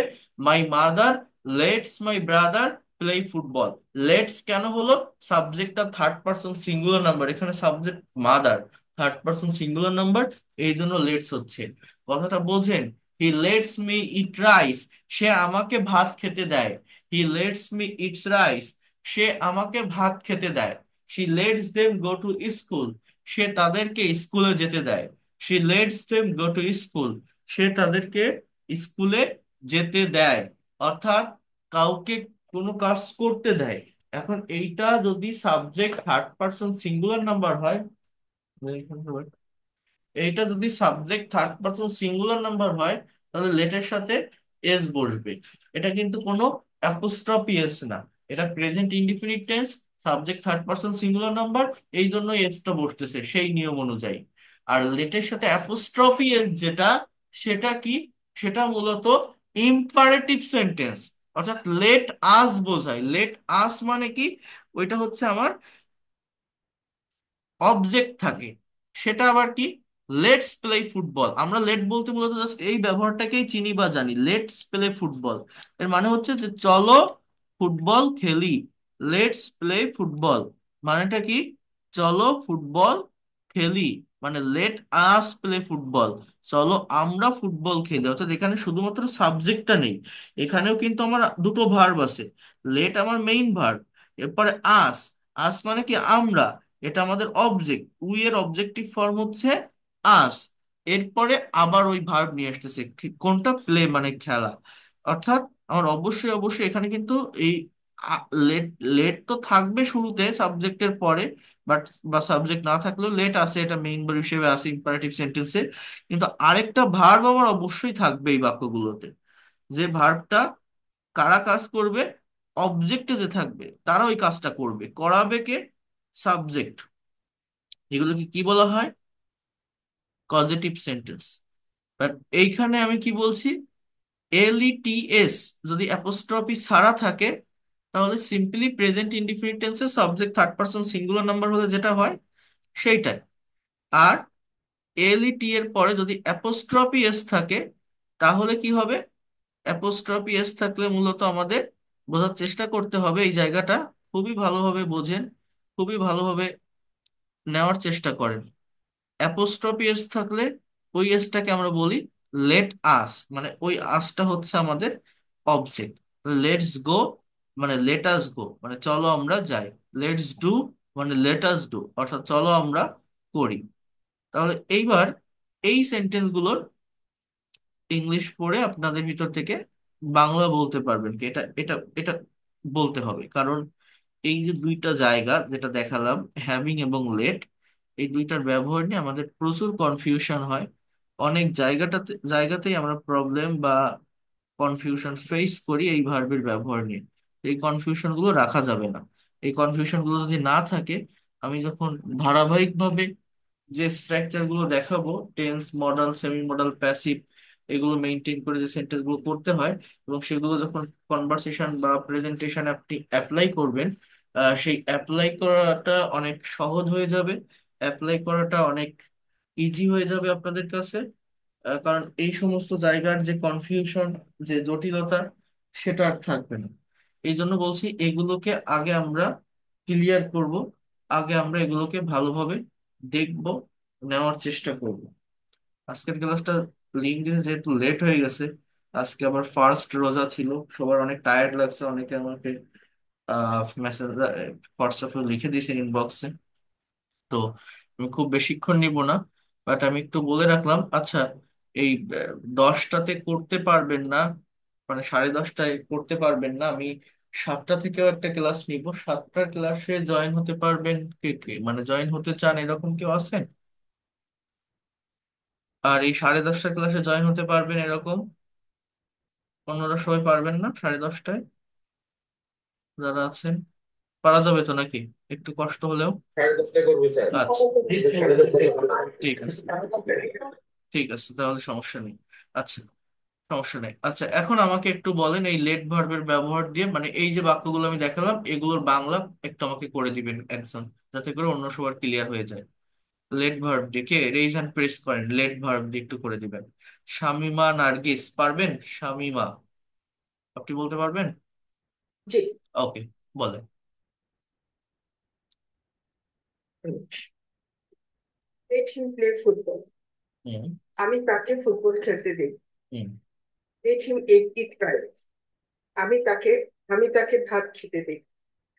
my mother lets my brother play football. Lets কেন হলো? সাবজেক্টটা থার্ড পারসন সিঙ্গুলার নাম্বার, এখানে subject mother, third person singular number, এই জন্য লেটস হচ্ছে। কথাটা বোঝেন? He lets me eat rice, সে আমাকে ভাত খেতে দেয়। He lets me eats rice, সে আমাকে ভাত খেতে দেয়। She lets them go to school, সে তাদেরকে স্কুলে যেতে দেয়। She lets them go to school, সে তাদেরকে স্কুলে যেতে দেয়। অর্থাৎ কাউকে কোনো কাজ করতে দেয়। এখন এইটা যদি subject third person singular number হয়, এইটা যদি subject third person singular number হয়, তাহলে লেটের সাথে এস বসবে। এটা কিন্তু কোনো অ্যাপোস্ট্রফি এস না, এটা present indefinite tense, subject third person singular number, এই জন্য এসটা বসতেছে সেই নিয়ম অনুযায়ী। আর লেটের সাথে অ্যাপোস্ট্রফি এস যেটা, সেটা কি? সেটা মূলত ইম্পারেটিভ সেন্টেন্স, অর্থাৎ লেট আস বোঝায়। লেট আস মানে কি? ওইটা হচ্ছে আমার অবজেক্ট থাকে, সেটা আবার কি? লেটস প্লে ফুটবল, আমরা লেট বলতে মূলত জাস্ট এই ব্যবহারটাকেই চিনি বা জানি। লেটস প্লে ফুটবল এর মানে হচ্ছে যে চলো ফুটবল খেলি। লেটস প্লে ফুটবল মানেটা কি? চলো ফুটবল খেলি, মানে লেট আস প্লে ফুটবল, চলো আমরা ফুটবল খেলি। অর্থাৎ এখানে শুধুমাত্র সাবজেক্টটা নেই, এখানেও কিন্তু আমার দুটো ভার্ব আছে। লেট আমার মেইন ভার্ব, এরপরে আস। আস মানে কি? আমরা। এটা আমাদের অবজেক্ট, উই এর অবজেক্টিভ ফর্ম হচ্ছে আস। এরপরে আবার ওই ভার্ব নিয়ে আসতেছে কোনটা? প্লে মানে খেলা। অর্থাৎ আমার অবশ্যই অবশ্যই এখানে কিন্তু এই লেট, লেট তো থাকবে শুরুতে সাবজেক্টের পরে, বাট বা সাবজেক্ট না থাকলেও লেট আছে, এটা মেইন ভার্ব হিসেবে আছে ইম্পারেটিভ সেন্টেন্সে। কিন্তু আরেকটা ভার্ব আমার অবশ্যই থাকবে এই বাক্যগুলোতে, যে ভার্বটা কারা কাজ করবে? অবজেক্টে যে থাকবে তারা ওই কাজটা করবে, করাবে কে? সাবজেক্ট। এগুলোকে কি বলা হয়? Positive sentence. বাট এইখানে আমি কি বলছি? এলইটিএস যদি অ্যাপোস্ট্রফি ছাড়া থাকে, তাহলে সিম্পলি প্রেজেন্ট ইনডিফিনিট টেন্সে subject third person singular number হলে যেটা হয় সেইটাই। আর এলইটি এর পরে যদি অ্যাপোস্ট্রফি এস থাকে, তাহলে কি হবে? অ্যাপোস্ট্রফি এস থাকলে মূলত আমাদের বোঝার চেষ্টা করতে হবে এই জায়গাটা, খুবই ভালোভাবে বোঝেন, খুবই ভালোভাবে নেওয়ার চেষ্টা করেন। অ্যাপোস্ট্রফি এস থাকলে ওই এসটাকে আমরা বলি লেট আস, মানে ওই আসটা হচ্ছে আমাদের অবজেক্ট। লেটস গো মানে লেট আস গো, মানে চলো আমরা যাই। লেটস ডু মানে লেট আস ডু, অর্থাৎ চলো আমরা করি। তাহলে এইবার এই সেন্টেন্সগুলোর ইংলিশ পড়ে আপনাদের ভিতর থেকে বাংলা বলতে পারবেন কি? এটা এটা এটা বলতে হবে, কারণ এই যে দুইটা জায়গা যেটা দেখালাম, হ্যাভিং এবং লেট, এই দুইটার ব্যবহার নিয়ে আমাদের প্রচুর কনফিউশন হয়। অনেক জায়গাতেই আমরা প্রবলেম বা কনফিউশন ফেস করি এই ভার্বের ব্যবহার নিয়ে। এই কনফিউশন গুলো রাখা যাবে না। এই কনফিউশন গুলো যদি না থাকে, আমি যখন ধারাবাহিকভাবে যে স্ট্রাকচার গুলো দেখাবো, tense, modal, semi modal, passive, এগুলো মেনটেন করে যে সেন্টেন্স গুলো করতে হয়, এবং সেগুলো যখন কনভারসেশন বা প্রেজেন্টেশন আপনি অ্যাপ্লাই করবেন, সেই অ্যাপ্লাই করাটা অনেক সহজ হয়ে যাবে, অ্যাপ্লাই করাটা অনেক ইজি হয়ে যাবে আপনাদের কাছে। কারণ এই সমস্ত জায়গার যে কনফিউশন, যে জটিলতা, সেটা আর থাকবে না। এই জন্য বলছি এগুলোকে আগে আমরা ক্লিয়ার করব, আগে আমরা এগুলোকে ভালোভাবে দেখব, নেওয়ার চেষ্টা করব। আজকের ক্লাসটা লিঙ্ক দিতে যেহেতু লেট হয়ে গেছে, আজকে আবার ফার্স্ট রোজা ছিল, সবার অনেক টায়ার্ড লাগছে, অনেকে আমাকে মেসেজ হোয়াটসঅ্যাপে লিখে দিয়েছে ইনবক্সে। তো আমি খুব বেশিক্ষণ নিব না, বাট আমি একটু বলে রাখলাম। আচ্ছা, এই 10টাতে করতে পারবেন না, মানে 10:30টায় করতে পারবেন না, আমি 7টা থেকেও একটা ক্লাস নিব, 7টার ক্লাসে জয়েন হতে পারবেন কে কে? মানে জয়েন হতে চান এরকম কেউ আছেন? আর এই 10:30টার ক্লাসে জয়েন হতে পারবেন এরকম অন্যরা সবাই পারবেন না 10:30টায়? যারা আছেন, পারা যাবে তো নাকি? একটু কষ্ট হলেও? 10:30টায় করবো স্যার। আচ্ছা, কিন্তু 10:30টায় ঠিক আছে, ঠিক আছে, তাহলে সমস্যা নেই। আচ্ছা, সমস্যা নেই। আচ্ছা, এখন আমাকে একটু বলেন এই লেট ভার্বের ব্যবহার দিয়ে, মানে এই যে বাক্যগুলো আমি দেখালাম এগুলোর বাংলা একটু আমাকে করে দিবেন একজন, যাতে করে অন্য সবার ক্লিয়ার হয়ে যায়। লেট ভার্ব দিয়ে কে রেইজ হ্যান্ড প্রেস করেন, লেট ভার্ব দিয়ে একটু করে দিবেন। শামিমা নার্গিস পারবেন? শামিমা, আপনি বলতে পারবেন? জি। ওকে, বলেন। Let him play football. হুম। আমি তাকে ফুটবল খেলতে দিই। হুম। Let him eat rice. আমি তাকে আমি তাকে ভাত খেতে দিই।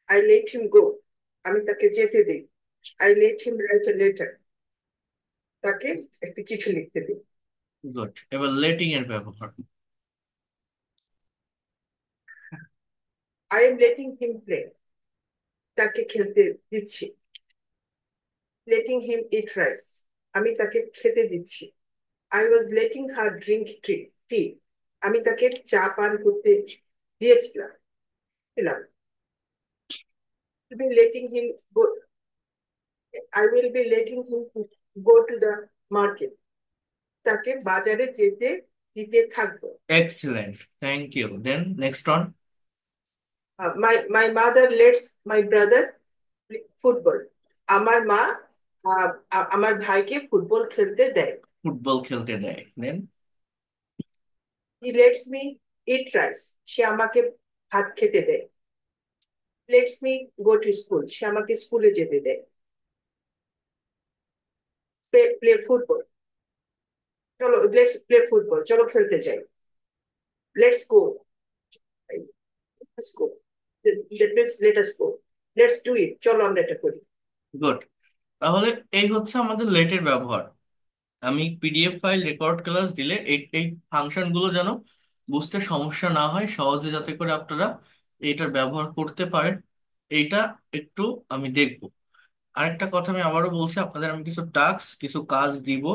I let him go. আমি তাকে যেতে দিই। I let him write a letter. তাকে একটি চিঠি লিখতে দিই। গুড, এবার লেটিং এর ব্যবহার। I am letting him play. তাকে খেলতে দিচ্ছি। Letting him eat rice. আমি তাকে খেতে দিচ্ছি। I was letting her drink tea. আমি তাকে চা পান করতে দিয়েছিলাম। দিলাম। To be letting him go. I will be letting him go to the market. তাকে বাজারে যেতে দিতে থাকবো। Excellent, thank you. Then next one. My mother lets my brother play football. আমার মা আমার ভাইকে ফুটবল খেলতে দেয়। ফুটবল খেলতে দেয়, then he lets me eat rice, সে আমাকে ভাত খেতে দেয়। Lets me go to school, সে আমাকে স্কুলে যেতে দেয়। প্লে ফুটবল, চলো লেটস প্লে ফুটবল, চলো খেলতে যাই। Let's go, let's go, that means let us go, let's do it, চলো আমরা এটা করি। গুড। তাহলে এই হচ্ছে আমাদের লেটের ব্যবহার। আমি পিডিএফ ফাইল রেকর্ড ক্লাস দিলে এই এই ফাংশন গুলো যেন বুঝতে সমস্যা না হয়, সহজে যাতে করে আপনারা এইটার ব্যবহার করতে পারেন, এইটা একটু আমি দেখবো। আরেকটা কথা আমি আবারও বলছি, আপনাদের আমি কিছু টাস্ক, কিছু কাজ দিব,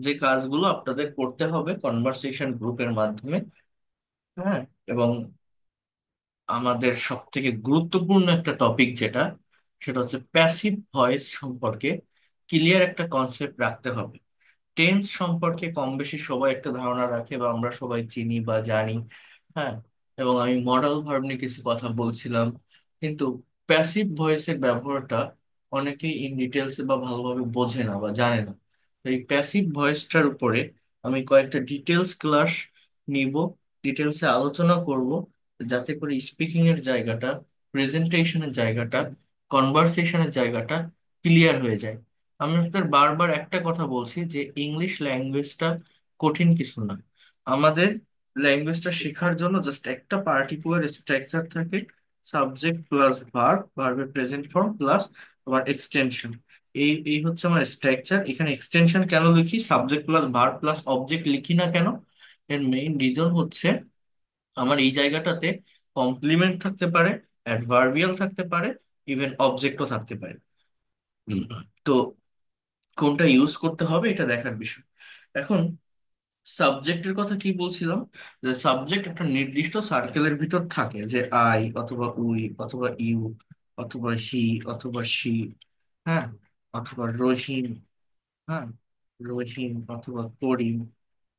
যে কাজগুলো আপনাদের করতে হবে কনভারসেশন গ্রুপের মাধ্যমে। হ্যাঁ, এবং আমাদের সব থেকে গুরুত্বপূর্ণ একটা টপিক যেটা, সেটা হচ্ছে প্যাসিভ ভয়েস সম্পর্কে ক্লিয়ার একটা কনসেপ্ট রাখতে হবে। টেন্স সম্পর্কে কম বেশি সবাই একটা ধারণা রাখে বা আমরা সবাই চিনি বা জানি। হ্যাঁ, এবং আমি মডাল ভার্ব নিয়ে কিছু কথা বলছিলাম, কিন্তু প্যাসিভ ভয়েসের ব্যবহারটা অনেকেই ইন ডিটেলস বা ভালোভাবে বোঝে না বা জানে না। তো এই প্যাসিভ ভয়েসটার উপরে আমি কয়েকটা ডিটেলস ক্লাস নিব, ডিটেলসে আলোচনা করব, যাতে করে স্পিকিং এর জায়গাটা, প্রেজেন্টেশনের জায়গাটা, কনভারসেশনের জায়গাটা ক্লিয়ার হয়ে যায়। আমি আপনাদের বারবার একটা কথা বলছি যে ইংলিশ ল্যাঙ্গুয়েজটা কঠিন কিছু না। আমাদের ল্যাঙ্গুয়েজটা শেখার জন্য জাস্ট একটা পার্টিকুলার স্ট্রাকচার থাকে, সাবজেক্ট প্লাস ভার্ব, ভার্বের প্রেজেন্ট ফর্ম প্লাস আবার এক্সটেনশন। এই এই হচ্ছে আমার স্ট্রাকচার। এখানে এক্সটেনশন কেন লিখি, subject plus verb plus object লিখি না কেন, এর মেইন রিজন হচ্ছে আমার এই জায়গাটাতে কমপ্লিমেন্ট থাকতে পারে, অ্যাডভার্বিয়াল থাকতে পারে, ইভেন অবজেক্টও থাকতে পারে। হুম, তো কোনটা ইউজ করতে হবে এটা দেখার বিষয়। এখন সাবজেক্টের কথা কি বলছিলাম, যে সাবজেক্ট একটা নির্দিষ্ট সার্কেলের ভিতর থাকে, যে আই অথবা উই অথবা ইউ অথবা হি অথবা সি, হ্যাঁ, অথবা রহিম, হ্যাঁ, রহিম অথবা করিম,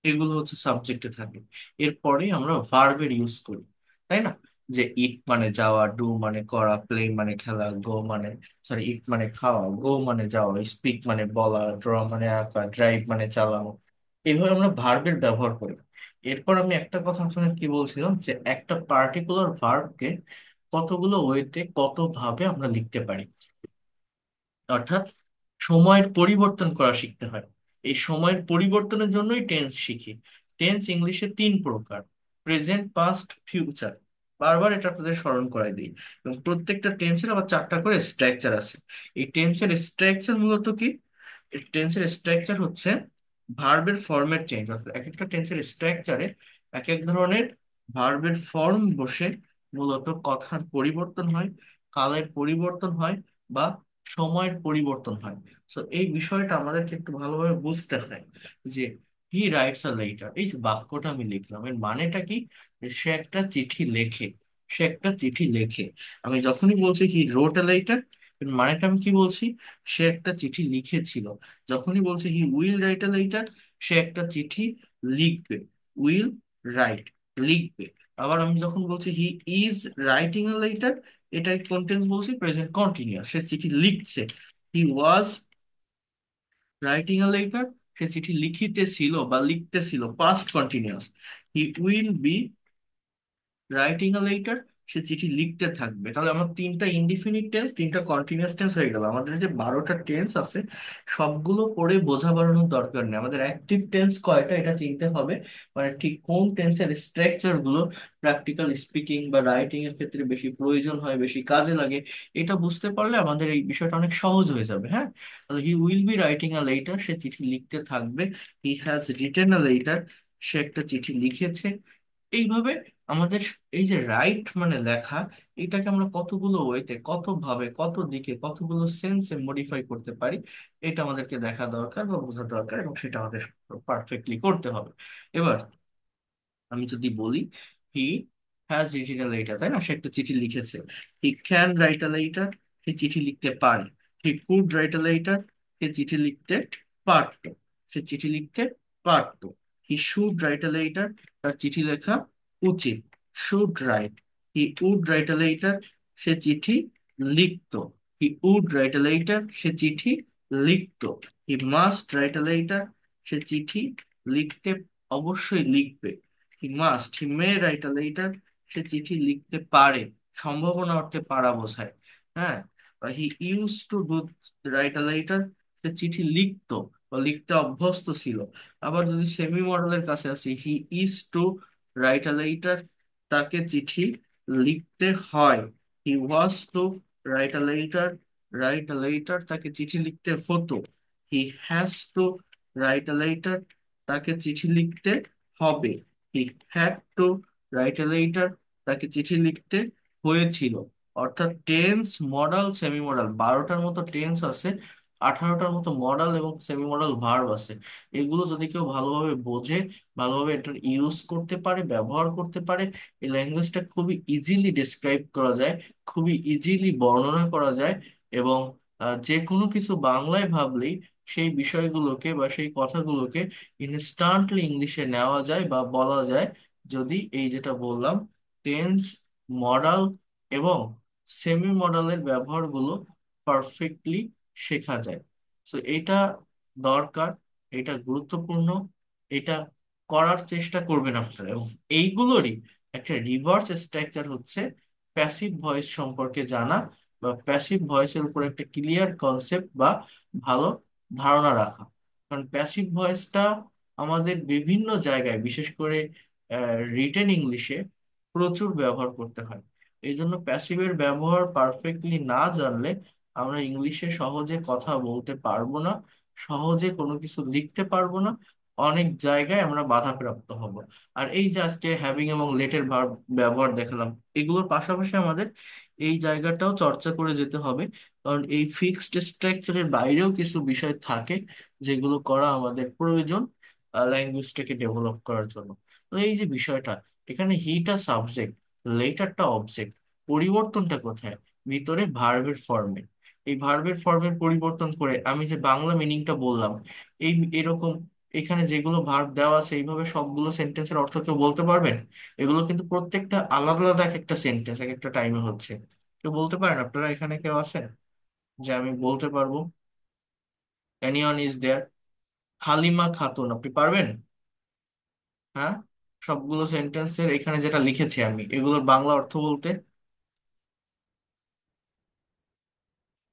এগুলো হচ্ছে সাবজেক্টে থাকে। এরপরে আমরা ভার্বের ইউজ করি, তাই না? যে ইট মানে যাওয়া, ডু মানে করা, প্লে মানে খেলা, গো মানে, সরি, ইট মানে খাওয়া, গো মানে যাওয়া, স্পিক মানে বলা, ড্র মানে আঁকা, ড্রাইভ মানে চালানো। এইভাবে আমরা ভার্বের ব্যবহার করি। এরপর আমি একটা কথা আপনাকে কি বলছিলাম, যে একটা পার্টিকুলার ভার্বকে কতগুলো ওয়েতে কত ভাবে আমরা লিখতে পারি, অর্থাৎ সময়ের পরিবর্তন করা শিখতে হয়। এই সময়ের পরিবর্তনের জন্যই টেন্স শিখি। টেন্স ইংলিশে তিন প্রকার: প্রেজেন্ট, পাস্ট, ফিউচার। বারবার এটা আপনাদের স্মরণ করাই দিই। এবং প্রত্যেকটা টেন্সের আবার চারটা করে স্ট্রাকচার আছে। এই টেন্সের স্ট্রাকচার মূলত কি, টেন্সের স্ট্রাকচার হচ্ছে ভার্বের ফর্মের চেঞ্জ, অর্থাৎ এক একটা টেন্সের স্ট্রাকচারে এক এক ধরনের ভার্বের ফর্ম বসে মূলত কথার পরিবর্তন হয়, কালের পরিবর্তন হয়, বা সময়ের পরিবর্তন হয়। তো এই বিষয়টা আমাদেরকে একটু ভালোভাবে বুঝতে হয়। যে হি রাইটস আ লেটার, এই যে বাক্যটা আমি লিখলাম, এর মানেটা কি? সে একটা চিঠি লেখে, সে একটা চিঠি লেখে। আমি যখনই বলছি হি রোট আ লেটার, এর মানেটা আমি কি বলছি? সে একটা চিঠি লিখেছিল। যখনই বলছি he will write a letter, সে একটা চিঠি লিখবে। উইল রাইট, লিখবে। আবার আমি যখন বলছি he is writing a letter, এটাই কন্টেন্স বলছি প্রেজেন্ট কন্টিনিউয়াস, সে চিঠি লিখছে। হি ওয়াজ রাইটিং আ লেটার, সে চিঠি লিখিতেছিল বা লিখতেছিল, past continuous. He will be writing a letter, সে চিঠি লিখতে থাকবে। তাহলে আমার তিনটা ইনডিফিনিট টেন্স, তিনটা কন্টিনিউয়াস টেন্স হয়ে গেল। আমাদের যে 12টা টেন্স আছে, সবগুলো পড়ে বোঝা বাড়ানোর দরকার নেই। আমাদের অ্যাক্টিভ টেন্স কয়টা এটা চিনতে হবে, মানে ঠিক কোন টেন্সের স্ট্রাকচার গুলো প্র্যাকটিক্যাল স্পিকিং বা রাইটিং এর ক্ষেত্রে বেশি প্রয়োজন হয়, বেশি কাজে লাগে, এটা বুঝতে পারলে আমাদের এই বিষয়টা অনেক সহজ হয়ে যাবে। হ্যাঁ, তাহলে he will be writing a letter, সে চিঠি লিখতে থাকবে। He has written a letter, সে একটা চিঠি লিখেছে। এইভাবে আমাদের এই যে রাইট মানে লেখা, এটাকে আমরা কতগুলো ওয়েতে, কত ভাবে, কত দিকে, কতগুলো সেন্সে মডিফাই করতে পারি, এটা আমাদেরকে দেখা দরকার বা বোঝা দরকার, এবং সেটা আমাদের পারফেক্টলি করতে হবে। এবার আমি যদি বলি he has written a letter, তাই না, সে একটা চিঠি লিখেছে। He can write a letter, সে চিঠি লিখতে পারে। He could write a letter, সে চিঠি লিখতে পারতো, সে চিঠি লিখতে পারতো। He should write a letter, তার চিঠি লেখা উচিত। Should write. He would write a letter, সে চিঠি লিখতো। He would write a letter, সে চিঠি লিখতো। He must write a letter, সে চিঠি লিখতে অবশ্যই লিখবে। He must, he may write a letter, সে চিঠি লিখতে পারে, সম্ভাবনা অর্থে পারা বোঝায়। হ্যাঁ, he use to do write a letter, সে চিঠি লিখতো বা লিখতে অভ্যস্ত ছিল। আবার যদি সেমি মডেলের কাছে আসি, he is to write a letter, তাকে চিঠি লিখতে হয়। He was to write a letter, write a letter, তাকে চিঠি লিখতে হতো। He has to write a letter, তাকে চিঠি লিখতে হবে। He had to write a letter, তাকে চিঠি লিখতে হয়েছিল। অর্থাৎ টেন্স, মডাল, সেমি মডাল, 12টার মতো টেন্স আছে, 18টার মতো মডাল এবং সেমি মডাল ভার্ব আছে। এগুলো যদি কেউ ভালোভাবে বোঝে, ভালোভাবে এটার ইউজ করতে পারে, ব্যবহার করতে পারে, এই ল্যাঙ্গুয়েজটা খুবই ইজিলি ডিসক্রাইব করা যায়, খুবই ইজিলি বর্ণনা করা যায়। এবং যে কোনো কিছু বাংলায় ভাবলেই সেই বিষয়গুলোকে বা সেই কথাগুলোকে ইনস্ট্যান্টলি ইংলিশে নেওয়া যায় বা বলা যায়, যদি এই যেটা বললাম টেন্স, মডাল এবং সেমি মডালের ব্যবহারগুলো পারফেক্টলি শেখা যায়। তো এটা দরকার, এটা গুরুত্বপূর্ণ, এটা করার চেষ্টা করবেন আপনারা। এবং এইগুলোরই একটা রিভার্স স্ট্রাকচার হচ্ছে প্যাসিভ ভয়েস সম্পর্কে জানা, বা প্যাসিভ ভয়েসের উপর একটা ক্লিয়ার কনসেপ্ট বা ভালো ধারণা রাখা। কারণ প্যাসিভ ভয়েসটা আমাদের বিভিন্ন জায়গায়, বিশেষ করে রিটেন ইংলিশে প্রচুর ব্যবহার করতে হয়। এই জন্য প্যাসিভের ব্যবহার পারফেক্টলি না জানলে আমরা ইংলিশে সহজে কথা বলতে পারবো না, সহজে কোনো কিছু লিখতে পারবো না, অনেক জায়গায় আমরা বাধাপ্রাপ্ত হব। আর এই যে আজকে হ্যাভিং এবং লেটের ভার্ব ব্যবহার দেখালাম, এগুলোর পাশাপাশি আমাদের এই জায়গাটাও চর্চা করে যেতে হবে। কারণ এই ফিক্সড স্ট্রাকচারের বাইরেও কিছু বিষয় থাকে যেগুলো করা আমাদের প্রয়োজন ল্যাঙ্গুয়েজটাকে ডেভেলপ করার জন্য। তো এই যে বিষয়টা, এখানে হিটা সাবজেক্ট, লেটারটা অবজেক্ট, পরিবর্তনটা কোথায়? ভিতরে ভার্বের ফর্মে। এই ভার্বের ফর্মের পরিবর্তন করে আমি যে বাংলা মিনিংটা বললাম, এই এরকম এখানে যেগুলো ভার্ব দেওয়া আছে এইভাবে সবগুলো সেন্টেন্সের অর্থ কেউ বলতে পারবেন? এগুলো কিন্তু প্রত্যেকটা আলাদা আলাদা এক একটা সেন্টেন্স, এক একটা টাইমে হচ্ছে। কেউ বলতে পারেন? আপনারা এখানে কেউ আছেন যে আমি বলতে পারবো? Anyone is there? Halima Khatun, আপনি পারবেন? হ্যাঁ, সবগুলো সেন্টেন্সের এখানে যেটা লিখেছি আমি, এগুলোর বাংলা অর্থ বলতে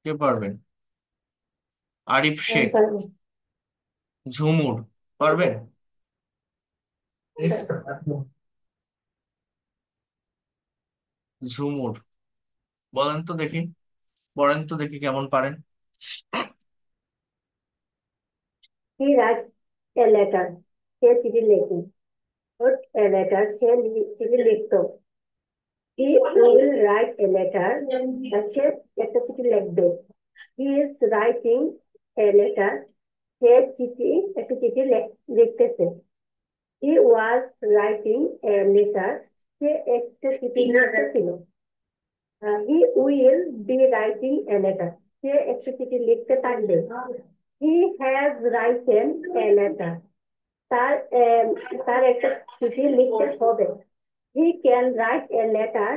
কে পারবেন? আরিফ আমি শেখ, পারবো। ঝুমুর, পারবেন? ঝুমুর, বলেন তো দেখি, বলেন তো দেখি কেমন পারেন। He writes a letter. সে চিঠি লেখে। Wrote a letter. সে চিঠি লিখতো। He will write a letter. সে একটা চিঠি লিখবে। He is writing a letter. সে একটা চিঠি লিখতেছে। He was writing a letter. সে একটা চিঠি লিখতেছিল। He will be writing a letter. সে একটা চিঠি লিখতে পারবে। He has written a letter. তার তার একটা চিঠি লিখতে হবে। He can write a letter.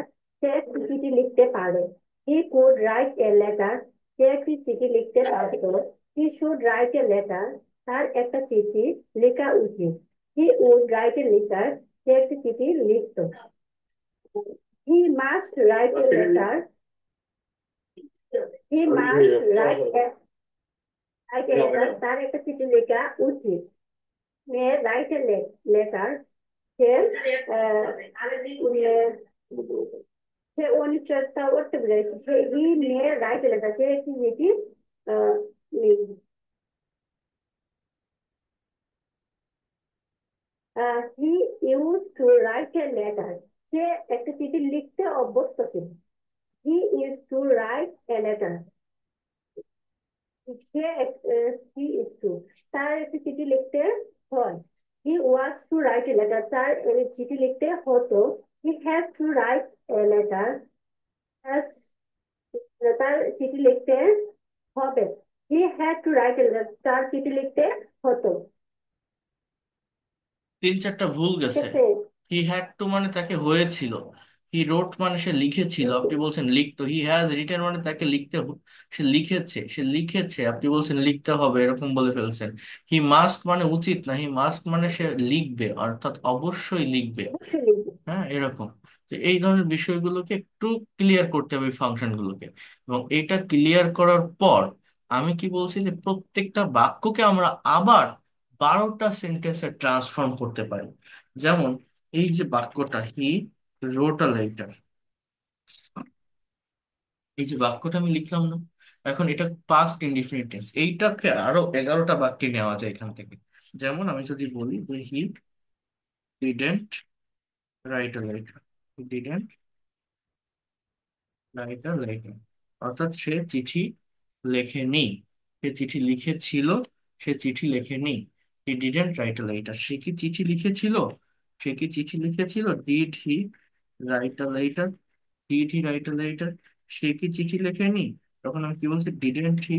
সে একটি চিঠি লিখতে পারে। He could write a letter. সে একটি চিঠি লিখতে পারত। He should write a letter. তার একটা চিঠি লেখা উচিত। He would write a letter. সে একটি চিঠি লিখত। He must write a letter. He must write a letter. তার একটা চিঠি লেখা উচিত। May write a letter. সে সে অনিশ্চয়তা করতে বুঝাইছে। সে হি মে রাইট লেটার। সে একটি চিঠি লিখবে। He use to write a letter. সে একটা চিঠি লিখতে অভ্যস্ত ছিল। He is to write a letter. সে হি ইজ টু, তার একটি চিঠি লিখতে হয়। He was to write a letter. তার চিঠি লিখতে হতো। He has to write a letter. তার চিঠি লিখতে হবে। He had to write a letter. তার চিঠি লিখতে হতো। তিন চারটা ভুল ঠিক গেছে। আছে। হি হ্যাড টু মানে তাকে হয়েছিল, হি রোট মানে সে লিখেছিল, আপনি বলছেন লিখতো। হি হ্যাজ রিটেন মানে তাকে লিখতে সে লিখেছে, সে লিখেছে, আপনি বলছেন লিখতে হবে, এরকম বলে ফেলছেন। হি মাস্ট মানে উচিত না, হি মাস্ট মানে সে লিখবে, অর্থাৎ অবশ্যই লিখবে। অবশ্যই লিখবো। হ্যাঁ, এরকম। তো এই ধরনের বিষয়গুলোকে একটু ক্লিয়ার করতে হবে, ফাংশন গুলোকে। এবং এটা ক্লিয়ার করার পর আমি কি বলছি, যে প্রত্যেকটা বাক্যকে আমরা আবার 12টা সেন্টেন্সে ট্রান্সফর্ম করতে পারি। যেমন এই যে বাক্যটা, হি রোট আ লেটার, এই যে বাক্যটা আমি লিখলাম না, এখন এটা পাস্ট ইনডিফিনিট টেন্স, এইটাকে আরো 11টা বাক্যে নেওয়া যায় এখান থেকে। যেমন আমি যদি বলি যে he didn't right a letter, didn't writer লেখেন, অর্থাৎ সে চিঠি লেখেনি। সে চিঠি লিখেছিল, সে চিঠি লেখেনি। He didn't write a letter, সে কি চিঠি লিখেছিল? সে কি চিঠি লিখেছিল? Did he write a letter? Did he write a letter? সে কি চিঠি লেখেনি? তখন আমি কি বলছি, didn't he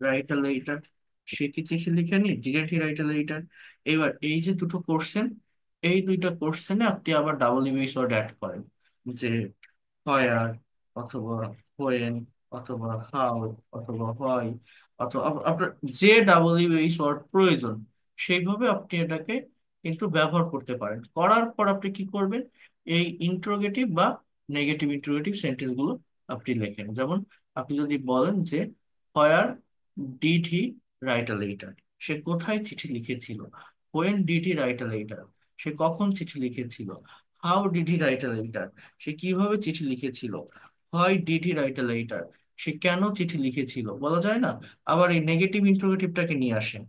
write a letter? সে কি চিঠি লিখেনি, didn't he write a letter. এবার এই যে দুটো কোশ্চেন, এই দুইটা কোশ্চেনে আপনি আবার ডাবল ইংলিশ ওয়ার্ড অ্যাড করেন, যে হয়ার, অথবা হোয়েন, অথবা হাউ, অথবা হোয়াই, অথবা আপনার যে ডাবল ইউএস ওয়ার্ড প্রয়োজন সেইভাবে আপনি এটাকে কিন্তু ব্যবহার করতে পারেন। করার পর আপনি কি করবেন, এই ইন্টারোগেটিভ বা নেগেটিভ ইন্টারোগেটিভ সেন্টেন্স গুলো আপনি লেখেন। যেমন আপনি যদি বলেন যে where did he write a letter, সে কোথায় চিঠি লিখেছিল। When did he write a letter, সে কখন চিঠি লিখেছিল। How did he write a letter, সে কিভাবে চিঠি লিখেছিল। Why did he write a letter, সে কেন চিঠি লিখেছিল, বলা যায় না। আবার এই নেগেটিভ ইন্টারোগেটিভটাকে নিয়ে আসেন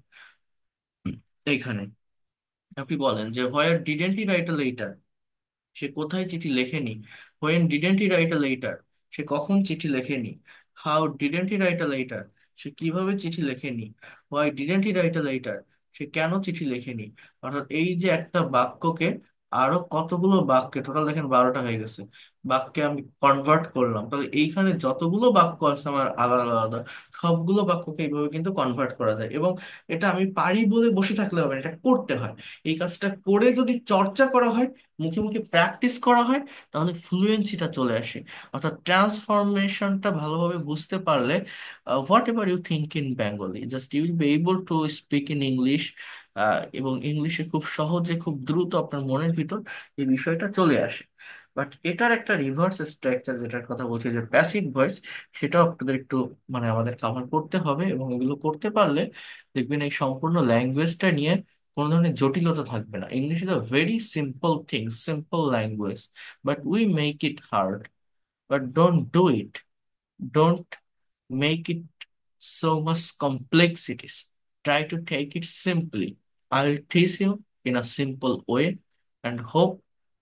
এইখানে। আপনি বলেন যে where didn't he write a letter, সে কোথায় চিঠি লেখেনি। When didn't he write a letter, সে কখন চিঠি লেখেনি। How didn't he write a letter, সে কিভাবে চিঠি লেখেনি। Why didn't he write a letter, সে কেন চিঠি লেখেনি। অর্থাৎ এই যে একটা বাক্যকে আরো কতগুলো বাক্যে, টোটাল দেখেন 12টা হয়ে গেছে, বাক্যে আমি কনভার্ট করলাম। তাহলে এইখানে যতগুলো বাক্য আছে আমার আলাদা আলাদা, সবগুলো বাক্যকে এইভাবে কিন্তু কনভার্ট করা যায়। এবং এটা আমি পারি বলে বসে থাকলে হবে না, এটা করতে হয়। এই কাজটা করে যদি চর্চা করা হয়, মুখে মুখে প্র্যাকটিস করা হয়, তাহলে ফ্লুয়েন্সিটা চলে আসে। অর্থাৎ ট্রান্সফরমেশনটা ভালোভাবে বুঝতে পারলে, what you think in Bengali, just you will be able to speak in English. এবং ইংলিশে খুব সহজে, খুব দ্রুত আপনার মনের ভিতর এই বিষয়টা চলে আসে। বাট এটার একটা রিভার্স স্ট্রাকচার, যেটার কথা বলছি যে প্যাসিভ ভয়েস, সেটাও আপনাদের একটু মানে আমাদের কাভার করতে হবে। এবং এগুলো করতে পারলে দেখবেন এই সম্পূর্ণ ল্যাঙ্গুয়েজটা নিয়ে কোনো ধরনের জটিলতা থাকবে না। English is a very simple thing, simple language, but we make it hard. But don't do it, don't make it so much complexities. Try to take it simply. I'll teach you in a simple way and hope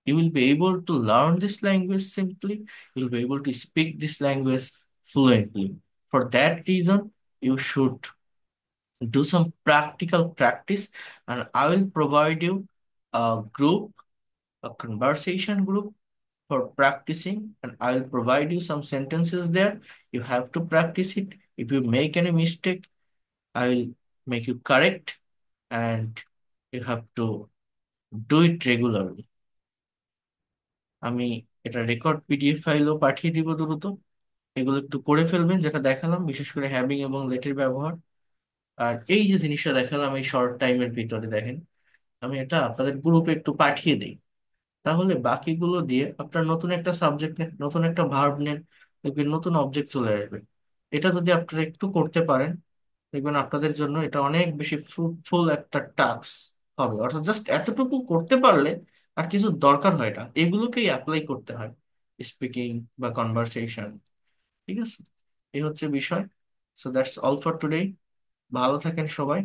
you will be able to learn this language simply. You'll be able to speak this language fluently. For that reason, you should do some practical practice, and I will provide you a group, a conversation group for practicing, and I will provide you some sentences there. You have to practice it. If you make any mistake, I will make you correct, and you have to do it regularly. আমি এটা record PDF ফাইলও পাঠিয়ে দিব দ্রুত। এগুলো একটু করে ফেলবেন, যেটা দেখালাম, বিশেষ করে হ্যাভিং এবং লেটের ব্যবহার। আর এই যে জিনিসটা দেখালাম এই শর্ট টাইমের ভিতরে, দেখেন আমি এটা আপনাদের গ্রুপে একটু পাঠিয়ে দিই। তাহলে বাকিগুলো দিয়ে আপনার নতুন একটা সাবজেক্ট নেন, নতুন একটা ভার্ব নেন, দেখবেন নতুন অবজেক্ট চলে আসবে। এটা যদি আপনারা একটু করতে পারেন, দেখবেন আপনাদের জন্য এটা অনেক বেশি ফ্রুটফুল একটা টাস্ক হবে। অর্থাৎ জাস্ট এতটুকু করতে পারলে আর কিছু দরকার হয় না, এগুলোকেই অ্যাপ্লাই করতে হয় স্পিকিং বা কনভারসেশন। ঠিক আছে, এই হচ্ছে বিষয়। So that's all for today. ভালো থাকেন সবাই।